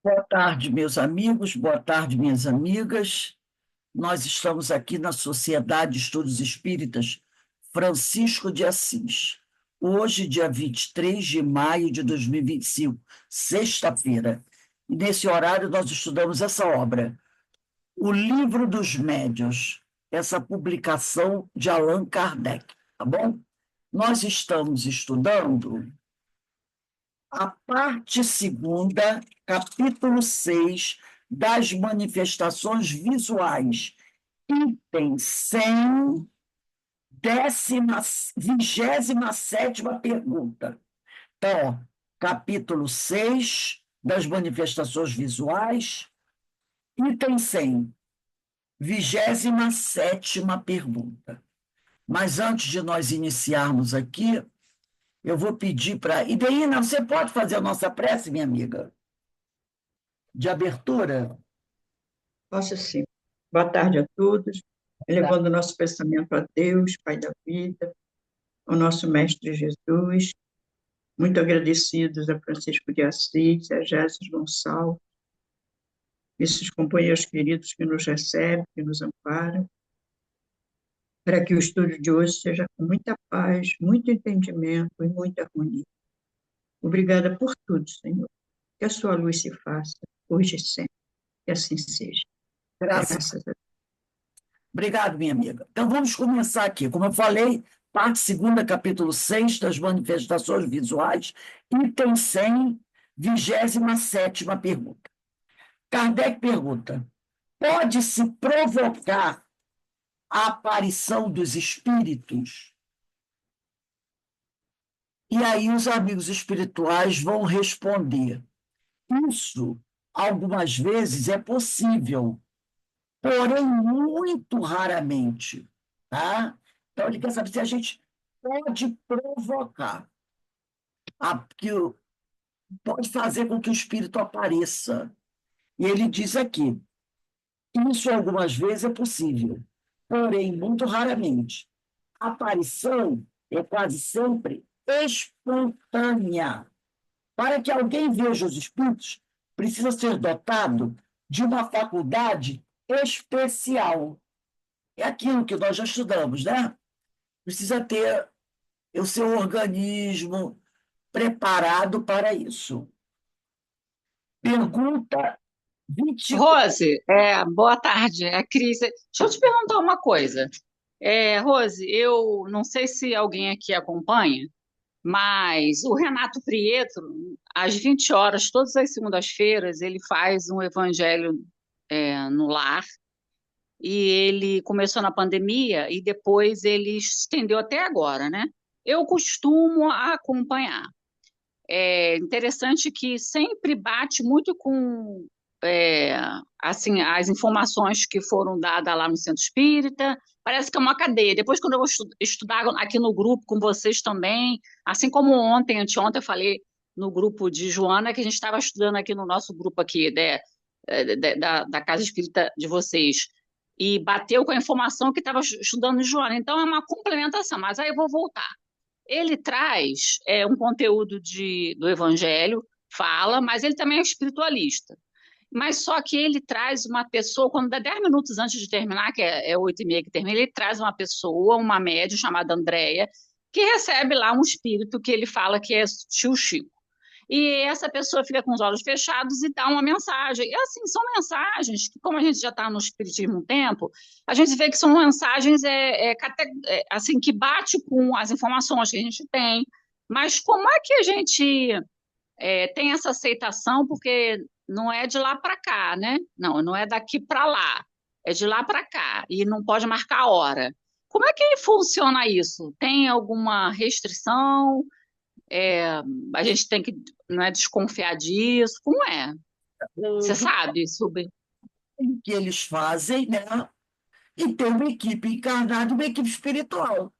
Boa tarde, meus amigos, boa tarde, minhas amigas. Nós estamos aqui na Sociedade de Estudos Espíritas Francisco de Assis. Hoje, dia 23 de maio de 2025, sexta-feira. E nesse horário nós estudamos essa obra, O Livro dos Médiuns, essa publicação de Allan Kardec, tá bom? Nós estamos estudando a parte segunda, capítulo 6 das manifestações visuais, item 100, 27ª pergunta. Então, ó, capítulo 6 das manifestações visuais, item 100, 27ª pergunta. Mas antes de nós iniciarmos aqui, eu vou pedir para... Ideína, você pode fazer a nossa prece, minha amiga? De abertura? Posso sim. Boa tarde a todos, elevando o nosso pensamento a Deus, Pai da vida, ao nosso Mestre Jesus, muito agradecidos a Francisco de Assis, a Jesus Gonçalves, esses companheiros queridos que nos recebem, que nos amparam, para que o estudo de hoje seja com muita paz, muito entendimento e muita harmonia. Obrigada por tudo, Senhor. Que a sua luz se faça, hoje e sempre. Que assim seja. Graças. Graças a Deus. Obrigado, minha amiga. Então, vamos começar aqui. Como eu falei, parte segunda, capítulo 6 das manifestações visuais, item 100, 27ª pergunta. Kardec pergunta: pode-se provocar a aparição dos espíritos? E aí os amigos espirituais vão responder: isso, algumas vezes, é possível, porém muito raramente, tá? Então ele quer saber se a gente pode provocar, pode fazer com que o espírito apareça. E ele diz aqui, isso algumas vezes é possível, porém muito raramente. A aparição é quase sempre espontânea. Para que alguém veja os espíritos, precisa ser dotado de uma faculdade especial. É aquilo que nós já estudamos, né? Precisa ter o seu organismo preparado para isso. Pergunta 21. Rose, boa tarde, é a Cris. Deixa eu te perguntar uma coisa. Rose, eu não sei se alguém aqui acompanha, mas o Renato Prieto, às 20 horas, todas as segundas-feiras, ele faz um evangelho no lar, e ele começou na pandemia e depois ele estendeu até agora, né? Eu costumo acompanhar. É interessante que sempre bate muito com é, assim as informações que foram dadas lá no Centro Espírita. Parece que é uma cadeia. Depois, quando eu vou estudar aqui no grupo com vocês também, assim como ontem, anteontem, eu falei no grupo de Joana, que a gente estava estudando aqui no nosso grupo aqui, da Casa Espírita de vocês, e bateu com a informação que estava estudando em Joana. Então, é uma complementação, mas aí eu vou voltar. Ele traz um conteúdo do Evangelho, fala, mas ele também é espiritualista. Mas só que ele traz uma pessoa, quando dá 10 minutos antes de terminar, que é 8h30 que termina, ele traz uma pessoa, uma médium chamada Andréia, que recebe lá um espírito que ele fala que é tio Chico. E essa pessoa fica com os olhos fechados e dá uma mensagem. E assim, são mensagens que, como a gente já está no espiritismo um tempo, a gente vê que são mensagens assim, que bate com as informações que a gente tem. Mas como é que a gente tem essa aceitação? Porque não é de lá para cá, né? Não, não é daqui para lá. É de lá para cá. E não pode marcar a hora. Como é que funciona isso? Tem alguma restrição? É, a gente tem que, não é, desconfiar disso. Como é? Você Do sabe sobre. que eles fazem, né? E tem uma equipe encarnada e uma equipe espiritual.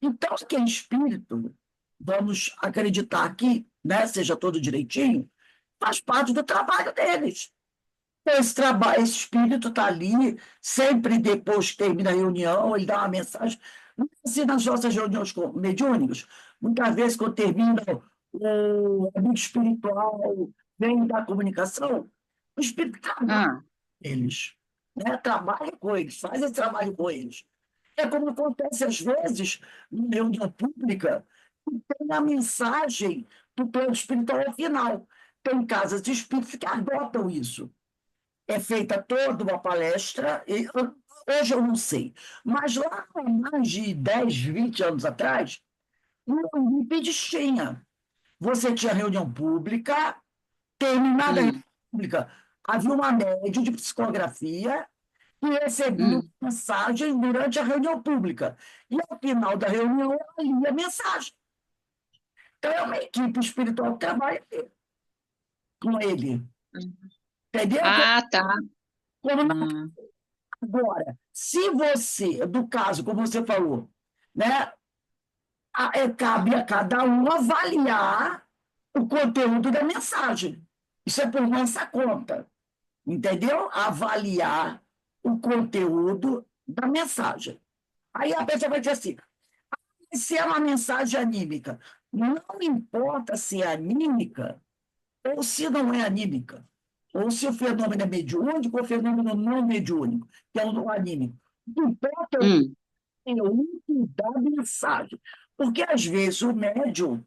Então, aquele espírito, vamos acreditar aqui, né, seja todo direitinho, faz parte do trabalho deles. Esse trabalho, esse espírito está ali, sempre depois que termina a reunião, ele dá uma mensagem. Assim, nas nossas reuniões mediúnicas, muitas vezes, quando termina o amigo espiritual, vem da comunicação, O espírito trabalha Ah, com eles, né? Trabalha com eles, faz esse trabalho com eles. É como acontece às vezes, na reunião pública, que tem a mensagem do plano espiritual ao final. Tem casas de espíritos que adotam isso. É feita toda uma palestra, hoje eu não sei, mas lá há mais de 10, 20 anos atrás, no Eurípides tinha. Você tinha reunião pública, terminada a reunião hum, pública, havia uma médium de psicografia que recebia hum. mensagem durante a reunião pública. E ao final da reunião, ela lia a mensagem. Então, é uma equipe espiritual que trabalha com ele. Entendeu? Ah, tá. Como Hum, agora, se você, do caso, como você falou, né, cabe a cada um avaliar o conteúdo da mensagem. Isso é por nossa conta, entendeu? Avaliar o conteúdo da mensagem. Aí a pessoa vai dizer assim, se é uma mensagem anímica, não importa se é anímica ou se não é anímica, ou se o fenômeno é mediúnico ou fenômeno não mediúnico, que é o anímico. O que importa é o hum. conteúdo da mensagem. Porque, às vezes, o médium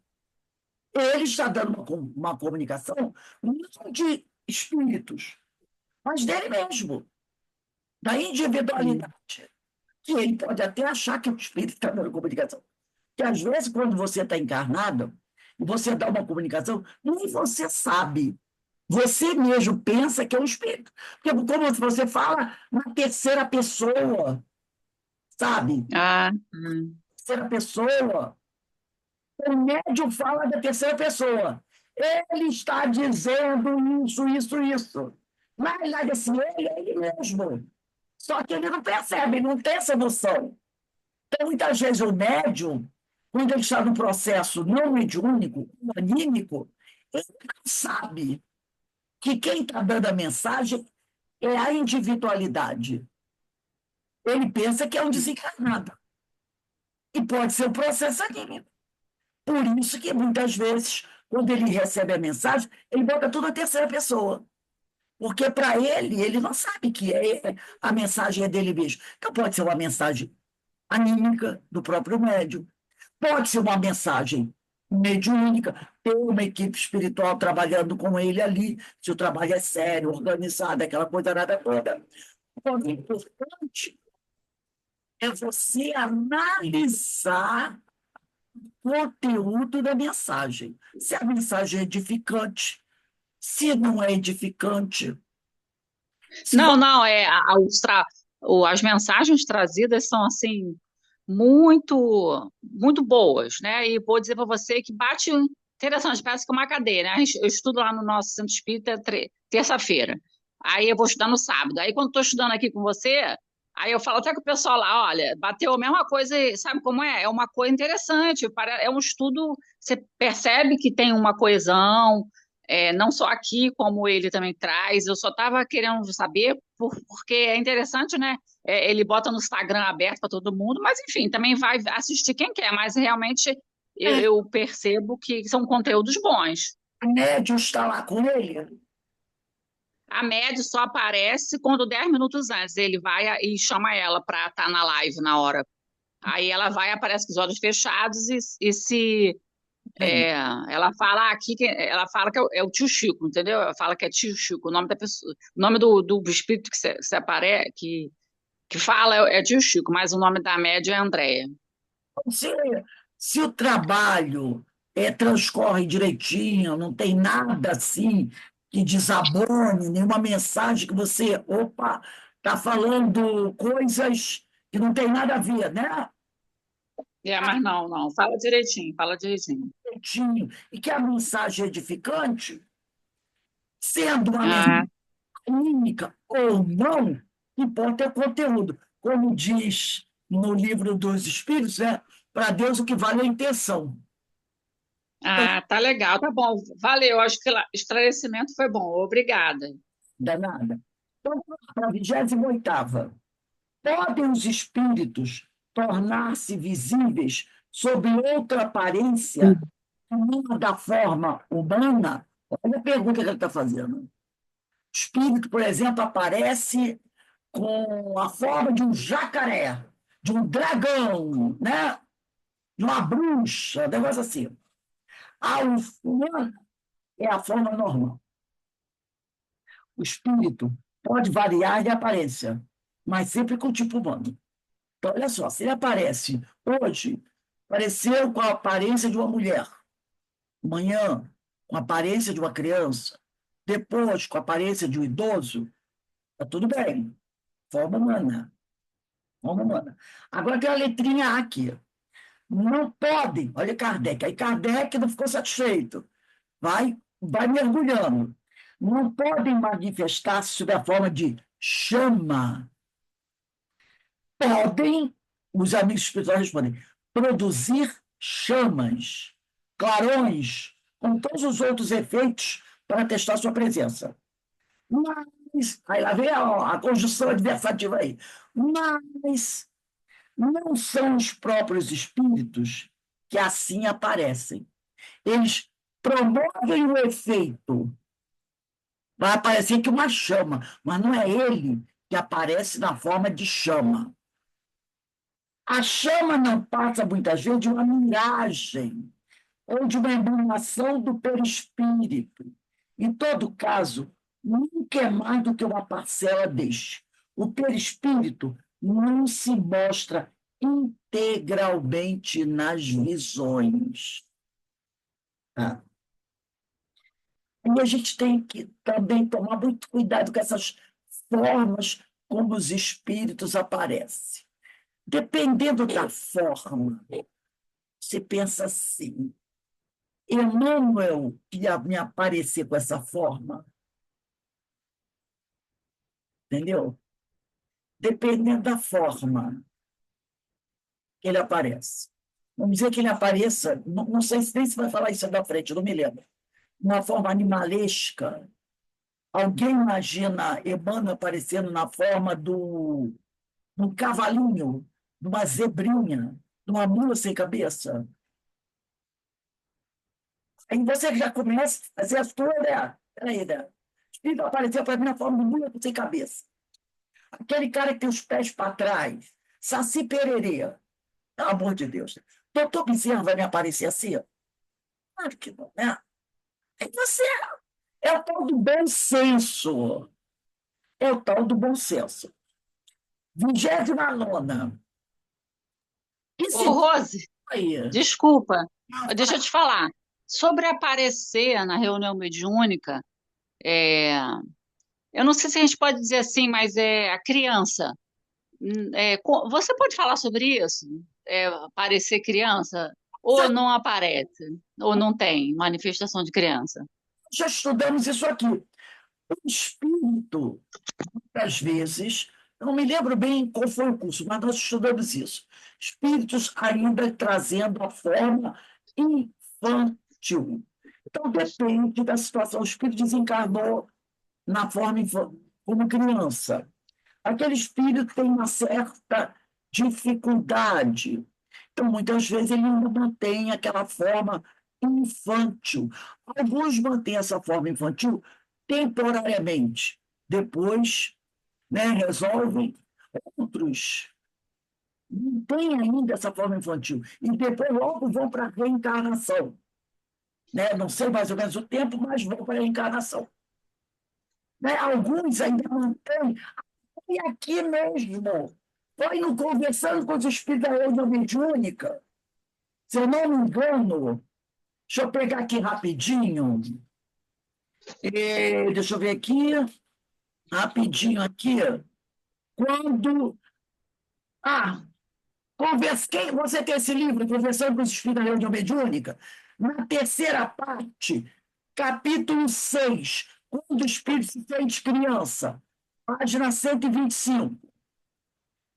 ele está dando uma comunicação não de espíritos, mas dele mesmo, da Hum. individualidade, que ele pode até achar que o espírito está dando comunicação. Que às vezes, quando você está encarnado, e você dá uma comunicação, nem você sabe. Você mesmo pensa que é um espírito. Porque como você fala na terceira pessoa, sabe? Ah, Terceira pessoa, o médium fala da terceira pessoa. Ele está dizendo isso. Na realidade, assim, ele é ele mesmo. Só que ele não percebe, não tem essa noção. Então, muitas vezes, o médium, quando ele está no processo não mediúnico, anímico, ele não sabe que quem está dando a mensagem é a individualidade. Ele pensa que é um desencarnado. E pode ser um processo anímico. Por isso que, muitas vezes, quando ele recebe a mensagem, ele bota tudo na terceira pessoa. Porque, para ele não sabe que a mensagem é dele mesmo. Então, pode ser uma mensagem anímica do próprio médium, pode ser uma mensagem mediúnica, ter uma equipe espiritual trabalhando com ele ali, se o trabalho é sério, organizado, aquela coisa nada toda. O importante é você analisar o conteúdo da mensagem. Se a mensagem é edificante, se não é edificante, se Não, você... não, as mensagens trazidas são assim muito muito boas, né? E vou dizer para você que bate interessante, parece que é uma cadeia, né? Eu estudo lá no nosso centro espírita terça-feira. Aí eu vou estudar no sábado. Aí quando estou estudando aqui com você, aí eu falo até com o pessoal lá, olha, bateu a mesma coisa, e sabe como é? É uma coisa interessante, é um estudo, você percebe que tem uma coesão, não só aqui, como ele também traz. Eu só estava querendo saber, porque é interessante, né? Ele bota no Instagram aberto para todo mundo, mas enfim, também vai assistir quem quer, mas realmente eu percebo que são conteúdos bons. o médium está lá com ele, A média só aparece quando 10 minutos antes ele vai e chama ela para estar na live na hora. Aí ela vai, aparece com os olhos fechados e se tem. ela fala aqui, ela fala que é o tio Chico, entendeu? Ela fala que é tio Chico, o nome da pessoa, o nome do espírito que aparece, que fala é tio Chico, mas o nome da média é Andréia. Se, se o trabalho transcorre direitinho, não tem nada assim que desabone, nenhuma mensagem que você, opa, está falando coisas que não tem nada a ver, né? Mas não, não, fala direitinho, fala direitinho. Direitinho, e que a mensagem é edificante, sendo uma Ah, mensagem clínica ou não, importa é o conteúdo. Como diz no livro dos Espíritos, né? Para Deus o que vale é a intenção. Então, tá legal, tá bom, valeu, acho que o esclarecimento foi bom, obrigada. danada. Então, para a 28ª, podem os espíritos tornar-se visíveis sob outra aparência, não da forma humana? Olha a pergunta que ele está fazendo. espírito, por exemplo, aparece com a forma de um jacaré, de um dragão, né? De uma bruxa, um negócio assim. O humano é a forma normal. O espírito pode variar de aparência, mas sempre com o tipo humano. Então, olha só, se ele aparece hoje, apareceu com a aparência de uma mulher, amanhã com a aparência de uma criança, depois com a aparência de um idoso, está tudo bem. Forma humana. Forma humana. Agora tem a letrinha A aqui. Não podem, olha Kardec, aí Kardec não ficou satisfeito, vai mergulhando. Não podem manifestar-se sob a forma de chama. Podem, os amigos espirituais respondem, produzir chamas, clarões, com todos os outros efeitos para testar sua presença. Mas, aí lá vem a conjunção adversativa aí. Mas não são os próprios espíritos que assim aparecem. Eles promovem o efeito. Vai aparecer que uma chama, mas não é ele que aparece na forma de chama. A chama não passa, muitas vezes, de uma miragem ou de uma emanação do perispírito. Em todo caso, nunca é mais do que uma parcela deste. O perispírito não se mostra integralmente nas visões. Tá? E a gente tem que também tomar muito cuidado com essas formas como os espíritos aparecem. Dependendo da forma, você pensa assim, Emmanuel ia me aparecer com essa forma, entendeu? Dependendo da forma que ele aparece. Vamos dizer que ele apareça, não sei nem se vai falar isso da frente, não me lembro, uma forma animalesca. Alguém imagina Emmanuel aparecendo na forma de um cavalinho, de uma zebrinha, de uma mula sem cabeça? Aí você já começa a fazer as coisas, né? Peraí, né? O espírito apareceu para mim na forma de mula sem cabeça. Aquele cara que tem os pés para trás, Saci Pererê, pelo amor de Deus. Doutor Bezerra vai me aparecer assim? Claro que não, né? É que você é o tal do bom senso. É o tal do bom senso. 29ª. E Ô, se Rose, aí? desculpa, deixa eu te falar. Sobre aparecer na reunião mediúnica, é, eu não sei se a gente pode dizer assim, mas é a criança. Você pode falar sobre isso? Aparecer criança? Ou não aparece? Ou não tem manifestação de criança? Já estudamos isso aqui. O espírito, às vezes, eu não me lembro bem qual foi o curso, mas nós estudamos isso. Espíritos ainda trazendo a forma infantil. Então, depende da situação. O espírito desencarnou na forma como criança. Aquele espírito tem uma certa dificuldade. Então, muitas vezes, ele ainda mantém aquela forma infantil. Alguns mantêm essa forma infantil temporariamente. Depois, né, resolvem. Outros não têm ainda essa forma infantil. E depois logo vão para a reencarnação. Né? Não sei mais ou menos o tempo, mas vão para a reencarnação. Né? Alguns ainda mantêm. E aqui mesmo, foi no Conversando com os Espíritos da Reunião Mediúnica, se eu não me engano, deixa eu pegar aqui rapidinho. Deixa eu ver aqui, rapidinho aqui. Quando. Ah, você tem esse livro, Conversando com os Espíritos da Reunião Mediúnica? Na terceira parte, capítulo 6, quando o Espírito se sente criança, página 125.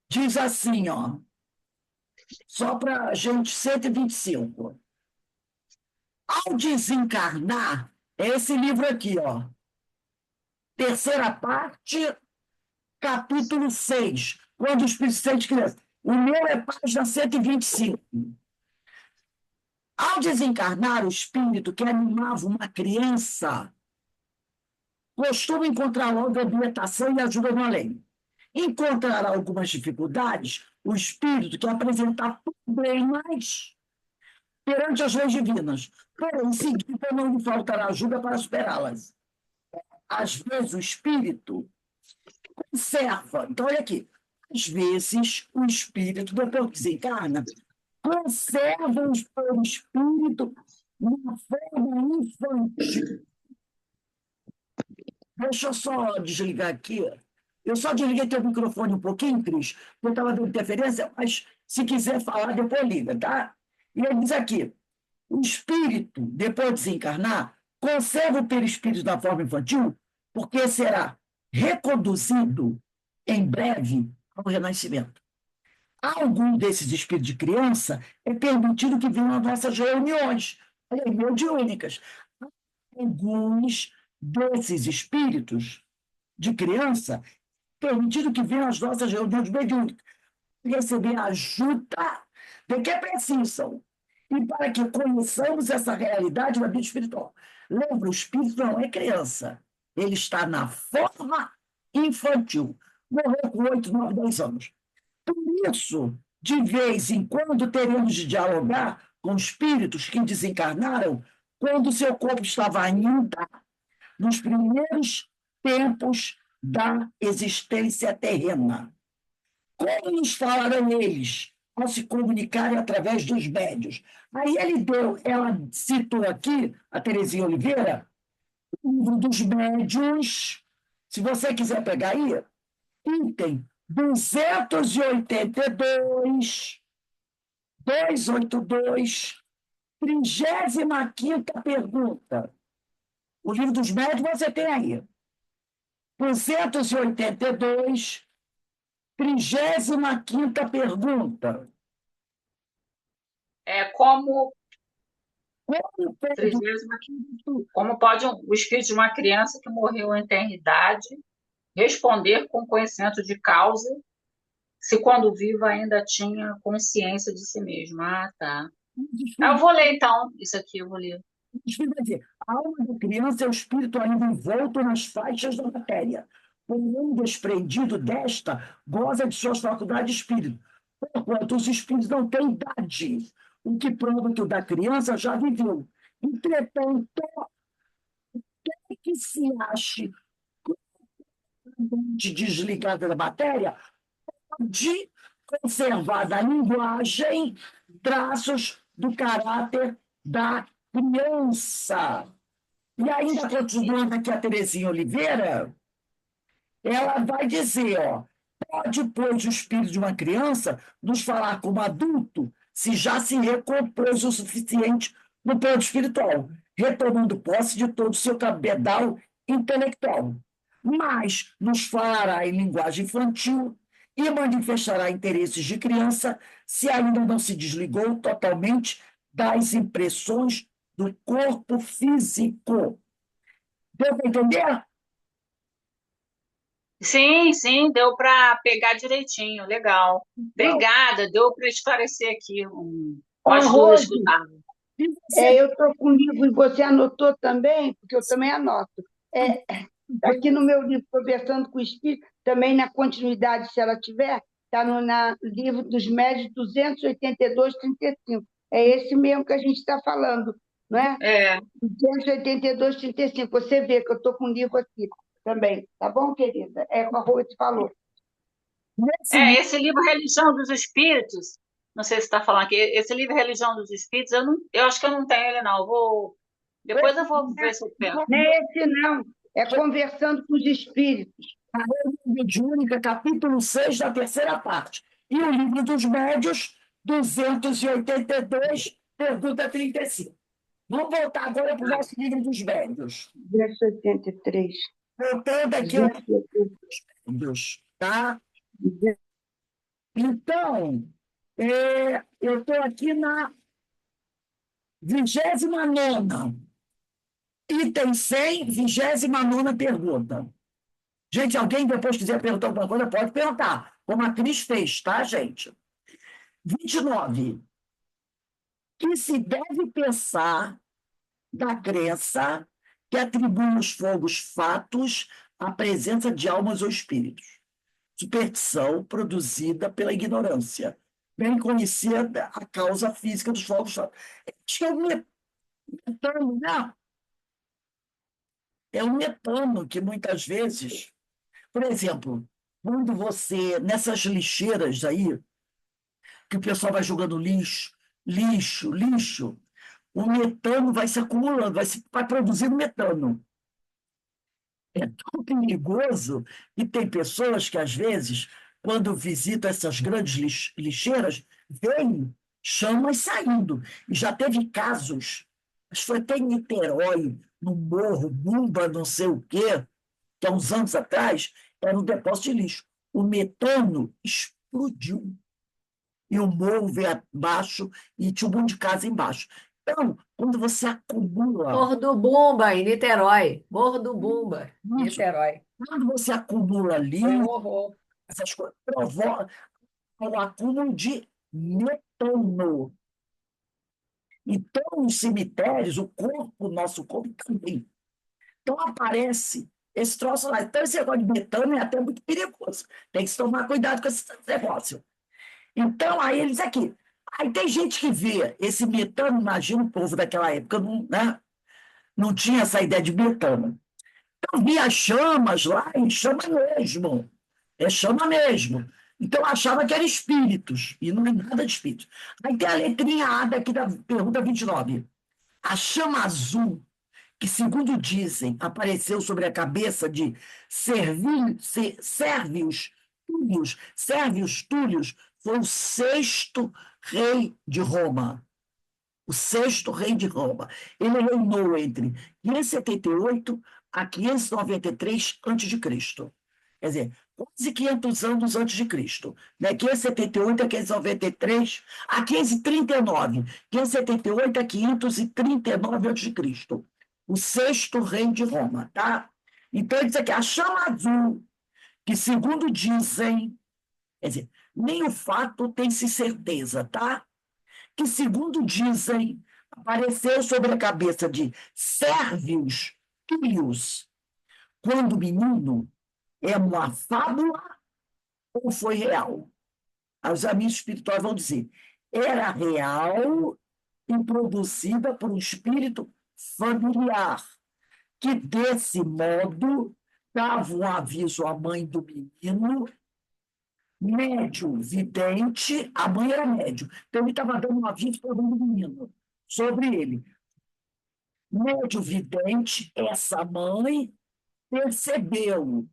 Diz assim, ó, só para a gente, 125. Ao desencarnar, é esse livro aqui, ó. Terceira parte, capítulo 6, quando o Espírito se sente criança. O meu é página 125. Ao desencarnar, o espírito que animava uma criança costuma encontrar logo orientação e ajuda no além. Encontrará algumas dificuldades, o espírito que apresentar problemas perante as leis divinas, porém, em seguida, não lhe faltará ajuda para superá-las. Às vezes, o espírito conserva. Então, olha aqui. Às vezes, o espírito, depois que desencarna, conserva o espírito numa forma infantil. Deixa eu só desligar aqui. Eu só desliguei teu microfone um pouquinho, Cris, porque eu estava dando interferência, mas se quiser falar, depois liga, tá? E ele diz aqui, o espírito, depois de desencarnar, conserva o perispírito da forma infantil, porque será reconduzido em breve ao renascimento. Algum desses espíritos de criança é permitido que venham às nossas reuniões, mediúnicas. Alguns desses espíritos de criança permitido que venham às nossas reuniões mediúnicas, receber ajuda de que precisam, e para que conheçamos essa realidade da vida espiritual. Lembra, o espírito não é criança, ele está na forma infantil. Morreu com 8, 9, 10 anos. Por isso, de vez em quando, teremos de dialogar com espíritos que desencarnaram quando seu corpo estava ainda nos primeiros tempos da existência terrena. Como nos falaram eles ao se comunicarem através dos médios? Aí ela citou aqui, a Terezinha Oliveira, o livro dos médios, se você quiser pegar aí, item 282, 282, 35ª pergunta. O livro dos médios você tem aí. 282, 35ª pergunta. Como Como pode 30ª, como pode o espírito de uma criança que morreu em tenridade responder com conhecimento de causa, se quando vivo ainda tinha consciência de si mesmo? Ah, tá. Eu vou ler, então, isso aqui eu vou ler. dizer, a alma da criança é o espírito ainda envolto nas faixas da matéria. Porém, desprendido desta, goza de suas faculdades de espírito. Porquanto os espíritos não têm idade, o que prova que o da criança já viveu. Entretanto, que se ache desligada da matéria, de conservar da linguagem traços do caráter da criança. E ainda continuando aqui a Terezinha Oliveira, ela vai dizer, pode, pois, o espírito de uma criança nos falar como adulto, se já se recompôs o suficiente no plano espiritual, retomando posse de todo o seu cabedal intelectual. Mas nos falará em linguagem infantil e manifestará interesses de criança se ainda não se desligou totalmente das impressões do corpo físico. Deu para entender? Sim, deu para pegar direitinho, legal. Obrigada, deu para esclarecer aqui umas dúvidas que eu estava. Eu estou com o livro, e você anotou também, porque eu também anoto. Aqui no meu livro, Conversando com o Espírito, também na continuidade, se ela tiver, está no livro dos médios 282, 35. É esse mesmo que a gente está falando, não é? 282, 35. Você vê que eu estou com o livro aqui também. Tá bom, querida? É como a Rose falou. Esse livro Religião dos Espíritos, não sei se está falando aqui, esse livro Religião dos Espíritos, eu acho que eu não tenho ele, não. Depois eu vou ver se eu pego. Não é esse, não. É Conversando com os Espíritos. A Reunião Mediúnica, capítulo 6, da terceira parte. E o livro dos médios, 282, pergunta 35. Vamos voltar agora para o nosso livro dos médios. 283. Voltando aqui aos médios, tá? Então, eu estou aqui na 29ª. Item 100, 29ª pergunta. Gente, alguém depois quiser perguntar alguma coisa, pode perguntar, como a Cris fez, tá, gente? 29. Que se deve pensar da crença que atribui aos fogos fatos à presença de almas ou espíritos. Superstição produzida pela ignorância, bem conhecida a causa física dos fogos fatos. É o metano, né? É o metano que muitas vezes, por exemplo, quando você, nessas lixeiras aí, que o pessoal vai jogando lixo, o metano vai se acumulando, vai produzindo metano. É tão perigoso e tem pessoas que, às vezes, quando visitam essas grandes lixeiras, veem chamas saindo. E já teve casos, acho que foi até em Niterói, no Morro, Bumba, não sei o quê, que há uns anos atrás era um depósito de lixo. O metano explodiu. E o morro veio abaixo e tinha um monte de casa embaixo. Então, quando você acumula Morro do Bumba, em Niterói. Morro do Bumba, isso, Niterói. quando você acumula Foi um lixo, horror. essas coisas, provoca o acúmulo de metano. Então, nos cemitérios, o nosso corpo também. Então, aparece esse troço lá. Então, esse negócio de metano é até muito perigoso. Tem que se tomar cuidado com esse negócio. Então, aí eles aqui. Aí tem gente que vê esse metano, imagina o povo daquela época, não, né? Não tinha essa ideia de metano. Então, via chamas lá, e chama mesmo. É chama mesmo. Então, eu achava que eram espíritos, e não é nada de espírito. Aí tem a letrinha A daqui da pergunta 29. A chama azul, que, segundo dizem, apareceu sobre a cabeça de Sérvios Túlios, foi o sexto rei de Roma. O sexto rei de Roma. Ele reinou entre 578 a 593 a.C. Quer dizer, quase 500 anos antes de Cristo. Né? 578 a 593 a 539. 578 a 539 a.C. O sexto rei de Roma. Tá? Então, ele diz aqui, a chama azul, que segundo dizem, quer dizer, nem o fato tem-se certeza, tá? Que, segundo dizem, apareceu sobre a cabeça de Sérvios Túlios, quando menino, é uma fábula ou foi real? Os amigos espirituais vão dizer, era real e produzida por um espírito familiar, que, desse modo, dava um aviso à mãe do menino, médio, vidente, a mãe era médio, então ele estava dando um aviso para o menino sobre ele. Médio vidente, essa mãe percebeu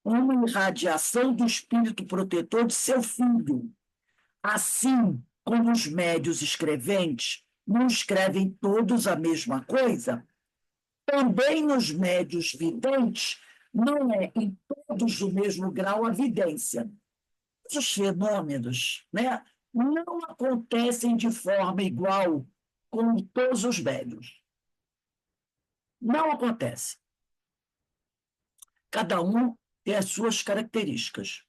uma irradiação do espírito protetor de seu filho. Assim como os médios escreventes não escrevem todos a mesma coisa, também nos médios videntes não é em todos do mesmo grau a vidência. Os fenômenos, né, não acontecem de forma igual com todos os médios. Não acontece. Cada um tem as suas características.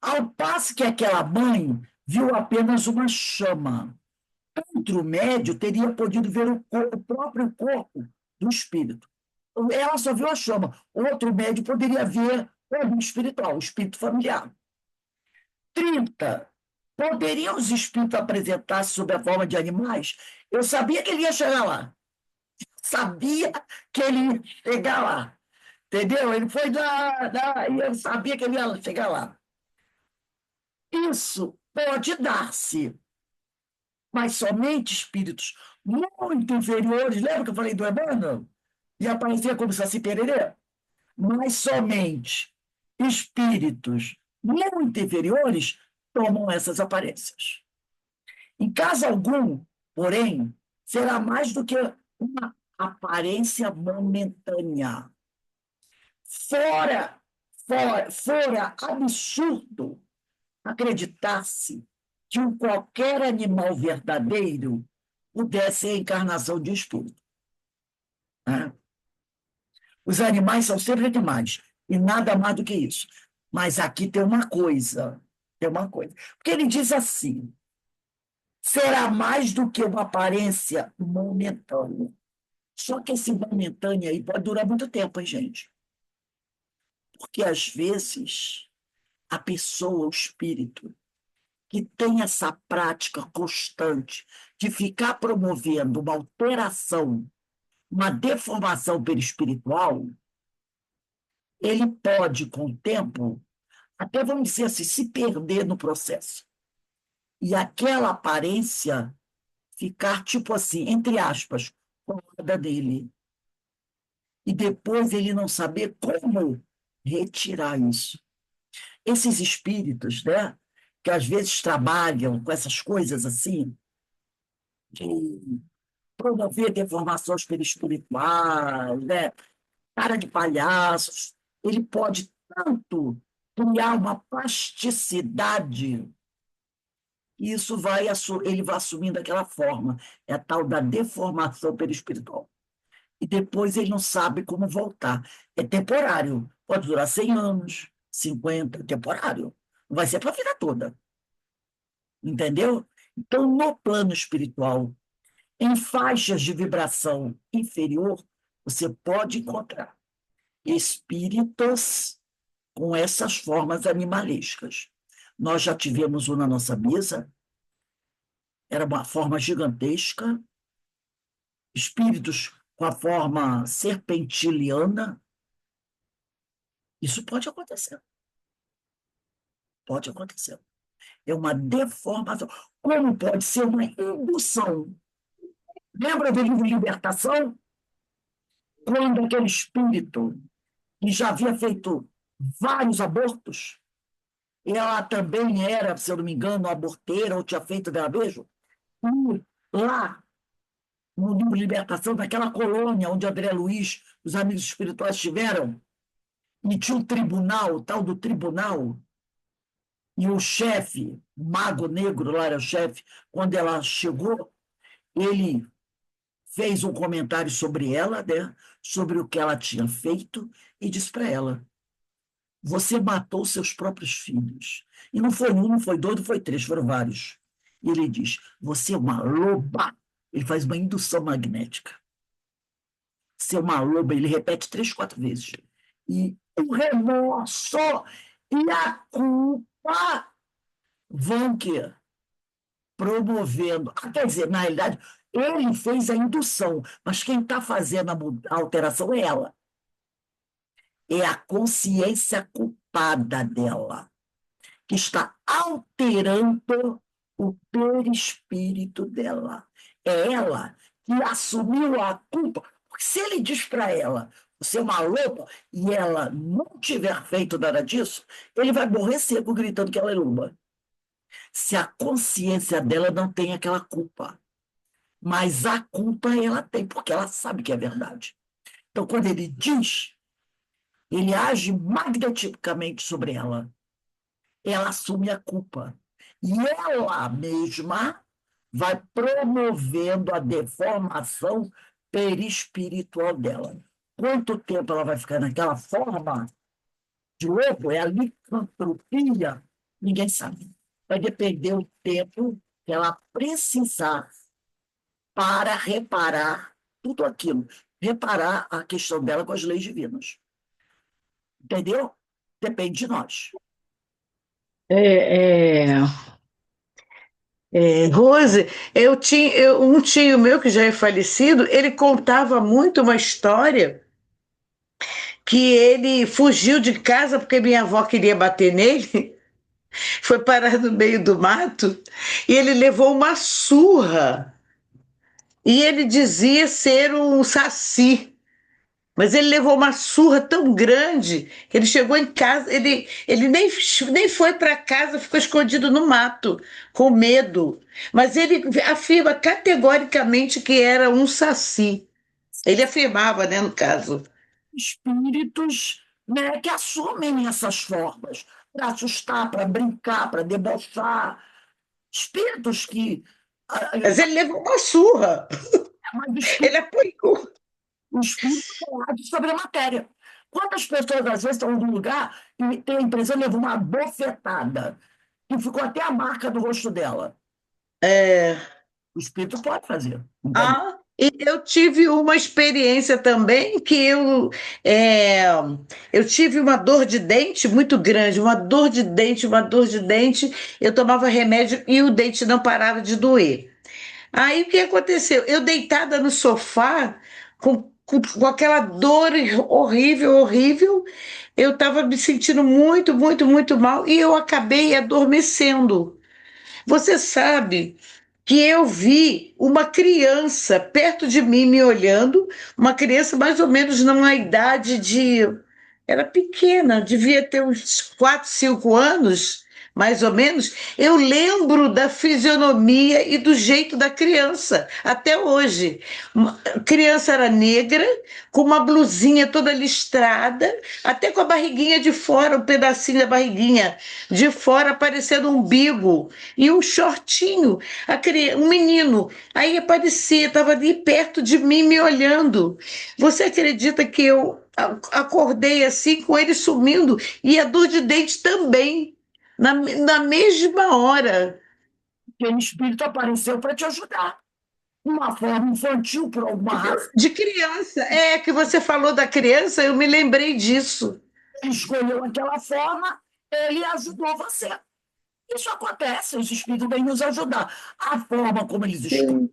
Ao passo que aquela mãe viu apenas uma chama. Outro médio teria podido ver o próprio corpo do espírito. Ela só viu a chama. Outro médio poderia ver o amigo espiritual, o espírito familiar. 30. Poderiam os espíritos apresentar-se sob a forma de animais? Eu sabia que ele ia chegar lá. Sabia que ele ia chegar lá. Entendeu? Ele foi e eu sabia que ele ia chegar lá. Isso pode dar-se, mas somente espíritos muito inferiores. Lembra que eu falei do Emmanuel? E aparecia como Saci Pererê? Mas somente espíritos muito inferiores tomam essas aparências. Em caso algum, porém, será mais do que uma aparência momentânea. Fora absurdo acreditar-se que qualquer animal verdadeiro pudesse ser a encarnação de um espírito. Né? Os animais são sempre animais, e nada mais do que isso. Mas aqui tem uma coisa. Porque ele diz assim, será mais do que uma aparência momentânea. Só que esse momentâneo aí pode durar muito tempo, hein, gente? Porque, às vezes, a pessoa, o espírito, que tem essa prática constante de ficar promovendo uma alteração, uma deformação perispiritual, ele pode, com o tempo, até, vamos dizer assim, se perder no processo. E aquela aparência ficar, tipo assim, entre aspas, colada dele. E depois ele não saber como retirar isso. Esses espíritos, né, que às vezes trabalham com essas coisas assim, de promover deformações perispirituais, né, cara de palhaços, ele pode tanto criar uma plasticidade, e isso ele vai assumindo aquela forma, é a tal da deformação perispiritual. E depois ele não sabe como voltar. É temporário, pode durar 100 anos, 50, temporário. Não vai ser para a vida toda, entendeu? Então, no plano espiritual, em faixas de vibração inferior, você pode encontrar espíritos com essas formas animalescas. Nós já tivemos um na nossa mesa, era uma forma gigantesca, espíritos com a forma serpentiliana. Isso pode acontecer. Pode acontecer. É uma deformação. Como pode ser uma indução? Lembra do livro Libertação? Quando aquele espírito que já havia feito vários abortos, ela também era, se eu não me engano, aborteira ou tinha feito gravejo, e lá, no livro Libertação, naquela colônia onde André Luiz, os amigos espirituais estiveram, e tinha um tribunal, o tal do tribunal, e o chefe, o Mago Negro lá era o chefe, quando ela chegou, ele fez um comentário sobre ela, né, sobre o que ela tinha feito, e disse para ela: você matou seus próprios filhos. E não foi um, não foi dois, não foi três, foram vários. E ele diz: você é uma loba. Ele faz uma indução magnética. Você é uma loba, ele repete 3, 4 vezes. E o remorso e a culpa vão que promovendo. Quer dizer, na realidade, ele fez a indução, mas quem está fazendo a alteração é ela. É a consciência culpada dela, que está alterando o perispírito dela. É ela que assumiu a culpa. Porque se ele diz para ela: você é uma loba, e ela não tiver feito nada disso, ele vai morrer seco gritando que ela é loba. Se a consciência dela não tem aquela culpa. Mas a culpa ela tem, porque ela sabe que é verdade. Então, quando ele diz, ele age magneticamente sobre ela. Ela assume a culpa. E ela mesma vai promovendo a deformação perispiritual dela. Quanto tempo ela vai ficar naquela forma de louco? É a licantropia? Ninguém sabe. Vai depender do tempo que ela precisar para reparar tudo aquilo. Reparar a questão dela com as leis divinas. Entendeu? Depende de nós. É, é, Rose, um tio meu que já é falecido, ele contava muito uma história que ele fugiu de casa porque minha avó queria bater nele, foi parar no meio do mato e ele levou uma surra. E ele dizia ser um saci. Mas ele levou uma surra tão grande que ele chegou em casa, ele nem foi para casa, ficou escondido no mato, com medo. Mas ele afirma categoricamente que era um saci. Ele afirmava, né, no caso. Espíritos, né, que assumem essas formas para assustar, para brincar, para debochar. Espíritos que. Mas ele levou uma surra. Mas Ele apanhou. o espírito age sobre a matéria. Quantas pessoas, às vezes, estão num lugar e tem a impressão de levar uma bofetada, que ficou até a marca do rosto dela. É, O espírito pode fazer, entendeu? ah, E eu tive uma experiência também que é, eu tive uma dor de dente muito grande, uma dor de dente, uma dor de dente. Eu tomava remédio e o dente não parava de doer. Aí o que aconteceu? Eu deitada no sofá, com aquela dor horrível, horrível, eu estava me sentindo muito, muito, muito mal e eu acabei adormecendo. Você sabe que eu vi uma criança perto de mim me olhando, uma criança mais ou menos numa idade de. Era pequena, devia ter uns 4, 5 anos, mais ou menos. Eu lembro da fisionomia e do jeito da criança, até hoje. A criança era negra, com uma blusinha toda listrada, até com a barriguinha de fora, um pedacinho da barriguinha de fora, parecendo um umbigo, e um shortinho, um menino. Aí aparecia, estava ali perto de mim, me olhando. Você acredita que eu acordei assim, com ele sumindo, e a dor de dente também, na mesma hora? Aquele espírito apareceu para te ajudar. Uma forma infantil, por alguma razão. De criança. É que você falou da criança, eu me lembrei disso. Ele escolheu aquela forma, ele ajudou você. Isso acontece, os espíritos vêm nos ajudar. A forma como eles escolhem Sim.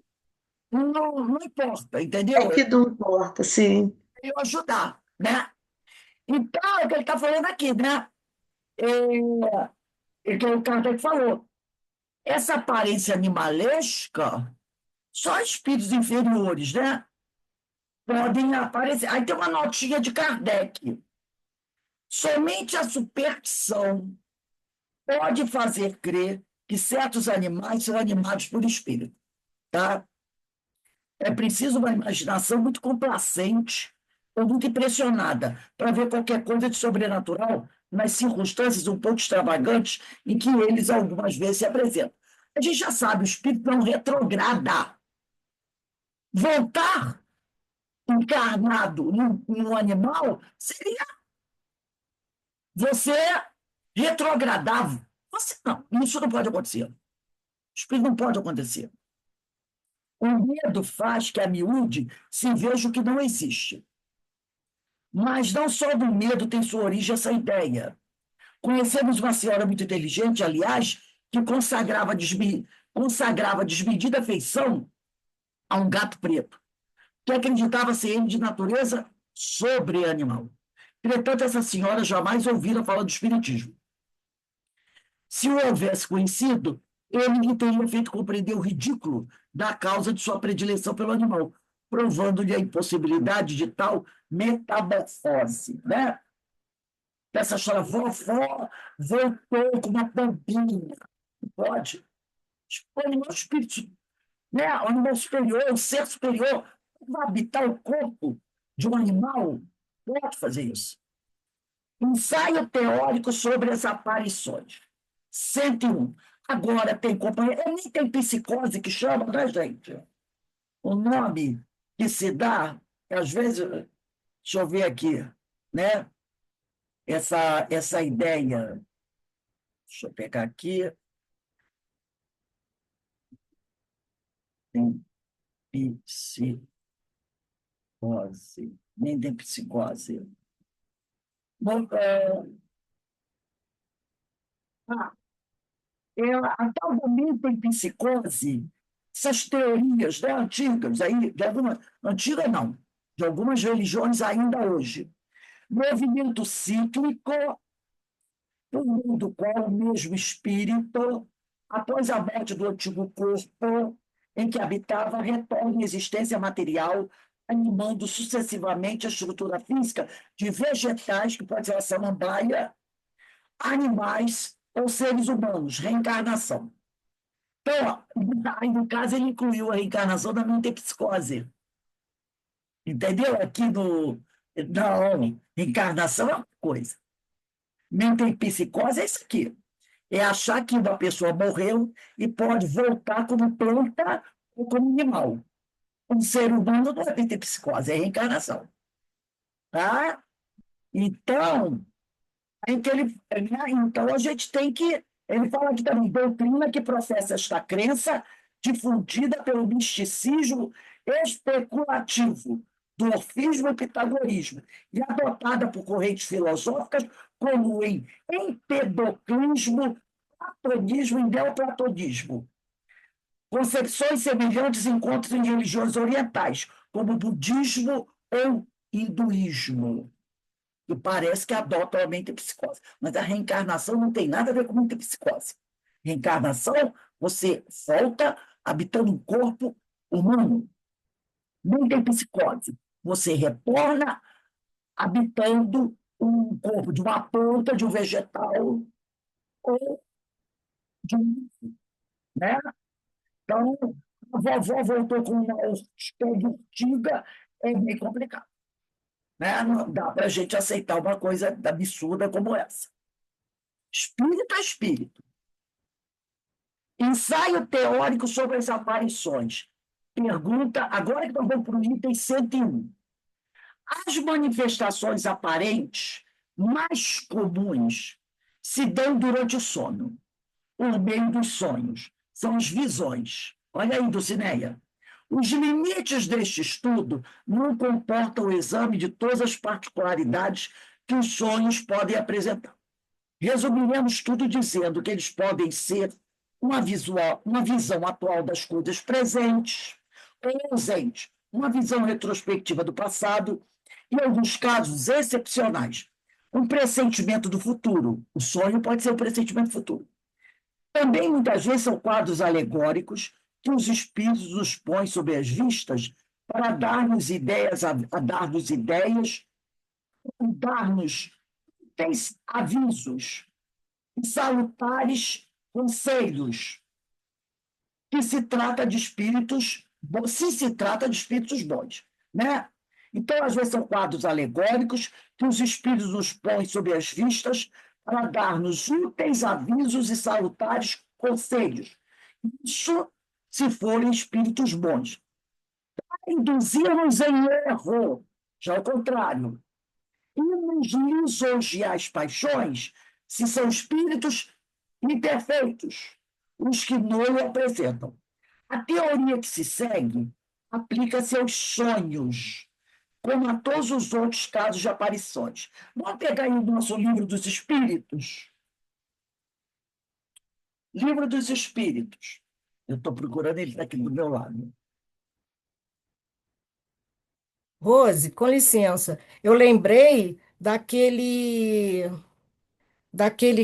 não importa, É entendeu? que não importa, sim. Veio ajudar, né? Então, é o que ele está falando aqui, né? É que o Kardec falou. Essa aparência animalesca, só espíritos inferiores, né? Podem aparecer. Aí tem uma notinha de Kardec. Somente a superstição pode fazer crer que certos animais são animados por espírito, tá? É preciso uma imaginação muito complacente ou muito impressionada para ver qualquer coisa de sobrenatural nas circunstâncias um pouco extravagantes em que eles algumas vezes se apresentam. A gente já sabe, o espírito não retrograda. Voltar encarnado num animal seria você retrogradar. Você não, isso não pode acontecer. O espírito não pode acontecer. O medo faz que a miúde se veja o que não existe. Mas não só do medo tem sua origem essa ideia. Conhecemos uma senhora muito inteligente, aliás, que consagrava desmedida afeição a um gato preto, que acreditava ser ele de natureza sobre-animal. Entretanto, essa senhora jamais ouvira falar do espiritismo. Se o houvesse conhecido, ele lhe teria feito compreender o ridículo da causa de sua predileção pelo animal, provando-lhe a impossibilidade de tal metamorfose, né? Essa história, vovó voltou com uma tampinha. Não pode. O animal espírito, né? O animal superior, o ser superior, vai habitar o corpo de um animal, pode fazer isso. Ensaio teórico sobre as aparições. 101. Agora tem companhia. Nem tem psicose que chama, né, gente? O nome que se dá, às vezes, deixa eu ver aqui, né? Essa ideia. Deixa eu pegar aqui. Tem psicose. Nem tem psicose. Bom, até o momento em psicose, essas teorias, né, antigas, aí, antiga não, de algumas religiões ainda hoje. Movimento cíclico, do qual o mesmo espírito, após a morte do antigo corpo em que habitava, retorna à existência material, animando sucessivamente a estrutura física de vegetais, que pode ser a samambaia, animais ou seres humanos, reencarnação. Então, aí, no caso, ele incluiu a reencarnação da mentepsicose. Entendeu? Aqui no. Não, reencarnação é uma coisa. Mentepsicose é isso aqui. É achar que uma pessoa morreu e pode voltar como planta ou como animal. Um ser humano não é mentepsicose, é reencarnação. Tá? Então, então, a gente tem que. Ele fala aqui também, doutrina que processa esta crença difundida pelo misticismo especulativo do orfismo e pitagorismo, e adotada por correntes filosóficas como em empedoclismo, platonismo e neoplatonismo. Concepções semelhantes encontram em religiões orientais, como budismo ou hinduísmo, que parece que adotam a metempsicose. Mas a reencarnação não tem nada a ver com metempsicose. Reencarnação, você volta habitando um corpo humano. Não tem psicose. Você retorna habitando um corpo de uma planta, de um vegetal ou de um, né? Então, a vovó voltou com uma orquídea urtiga, é bem complicado. Né? Não dá para a gente aceitar uma coisa absurda como essa. Espírito é espírito. Ensaio teórico sobre as aparições. Pergunta, agora que nós vamos para o item 101. As manifestações aparentes mais comuns se dão durante o sono, por meio dos sonhos. São as visões. Olha aí, Dulcineia. Os limites deste estudo não comportam o exame de todas as particularidades que os sonhos podem apresentar. Resumiremos tudo dizendo que eles podem ser uma visão atual das coisas presentes ou ausentes, uma visão retrospectiva do passado e, em alguns casos excepcionais, um pressentimento do futuro. O sonho pode ser um pressentimento do futuro. Também, muitas vezes, são quadros alegóricos que os espíritos nos põem sob as vistas para dar-nos ideias, dar-nos ideias, dar-nos avisos e salutares conselhos, que se trata de espíritos, se se trata de espíritos bons, né? Então, às vezes, são quadros alegóricos que os espíritos nos põem sob as vistas para dar-nos úteis avisos e salutares conselhos. Isso se forem espíritos bons. Para induzir-nos em erro, já ao contrário, e nos lisonjear as paixões, se são espíritos imperfeitos, os que não o apresentam. A teoria que se segue aplica-se aos sonhos, como a todos os outros casos de aparições. Vamos pegar aí o nosso livro dos Espíritos. Livro dos Espíritos. Eu estou procurando ele aqui do meu lado. Rose, com licença, eu lembrei daquele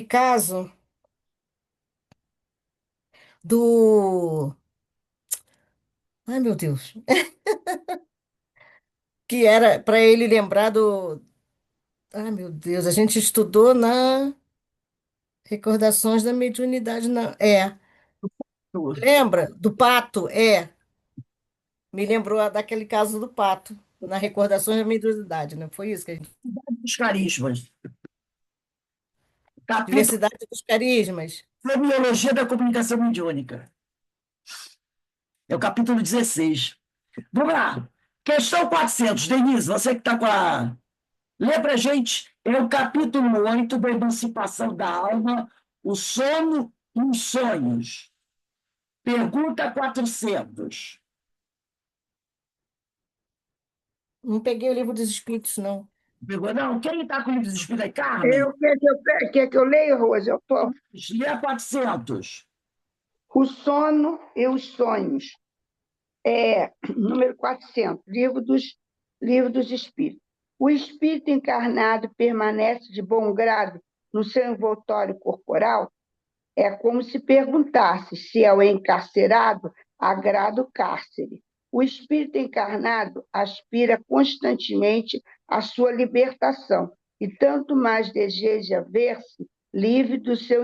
caso do. Ai, meu Deus. Que era para ele lembrar do. Ai, meu Deus, a gente estudou na Recordações da Mediunidade. Lembra do pato? Me lembrou daquele caso do pato, na Recordações da Mediunidade, não foi isso que a gente. Os carismas. Capítulo Diversidade dos carismas. Semiologia da Comunicação Mediúnica. É o capítulo 16. Vamos lá. Questão 400. Denise, você que está com a... Lê para a gente. É o capítulo 8 da Emancipação da Alma, o sono e os sonhos. Pergunta 400. Não peguei o livro dos Espíritos, não. Pegou? Não, quem está com o livro dos Espíritos aí? Carmen? Quer que eu leia, Rose? Eu tô. Lê 400. O sono e os sonhos. Número 400, livro dos Espíritos. O espírito encarnado permanece de bom grado no seu envoltório corporal? É como se perguntasse se ao encarcerado agrada o cárcere. O espírito encarnado aspira constantemente à sua libertação e tanto mais deseja ver-se livre do seu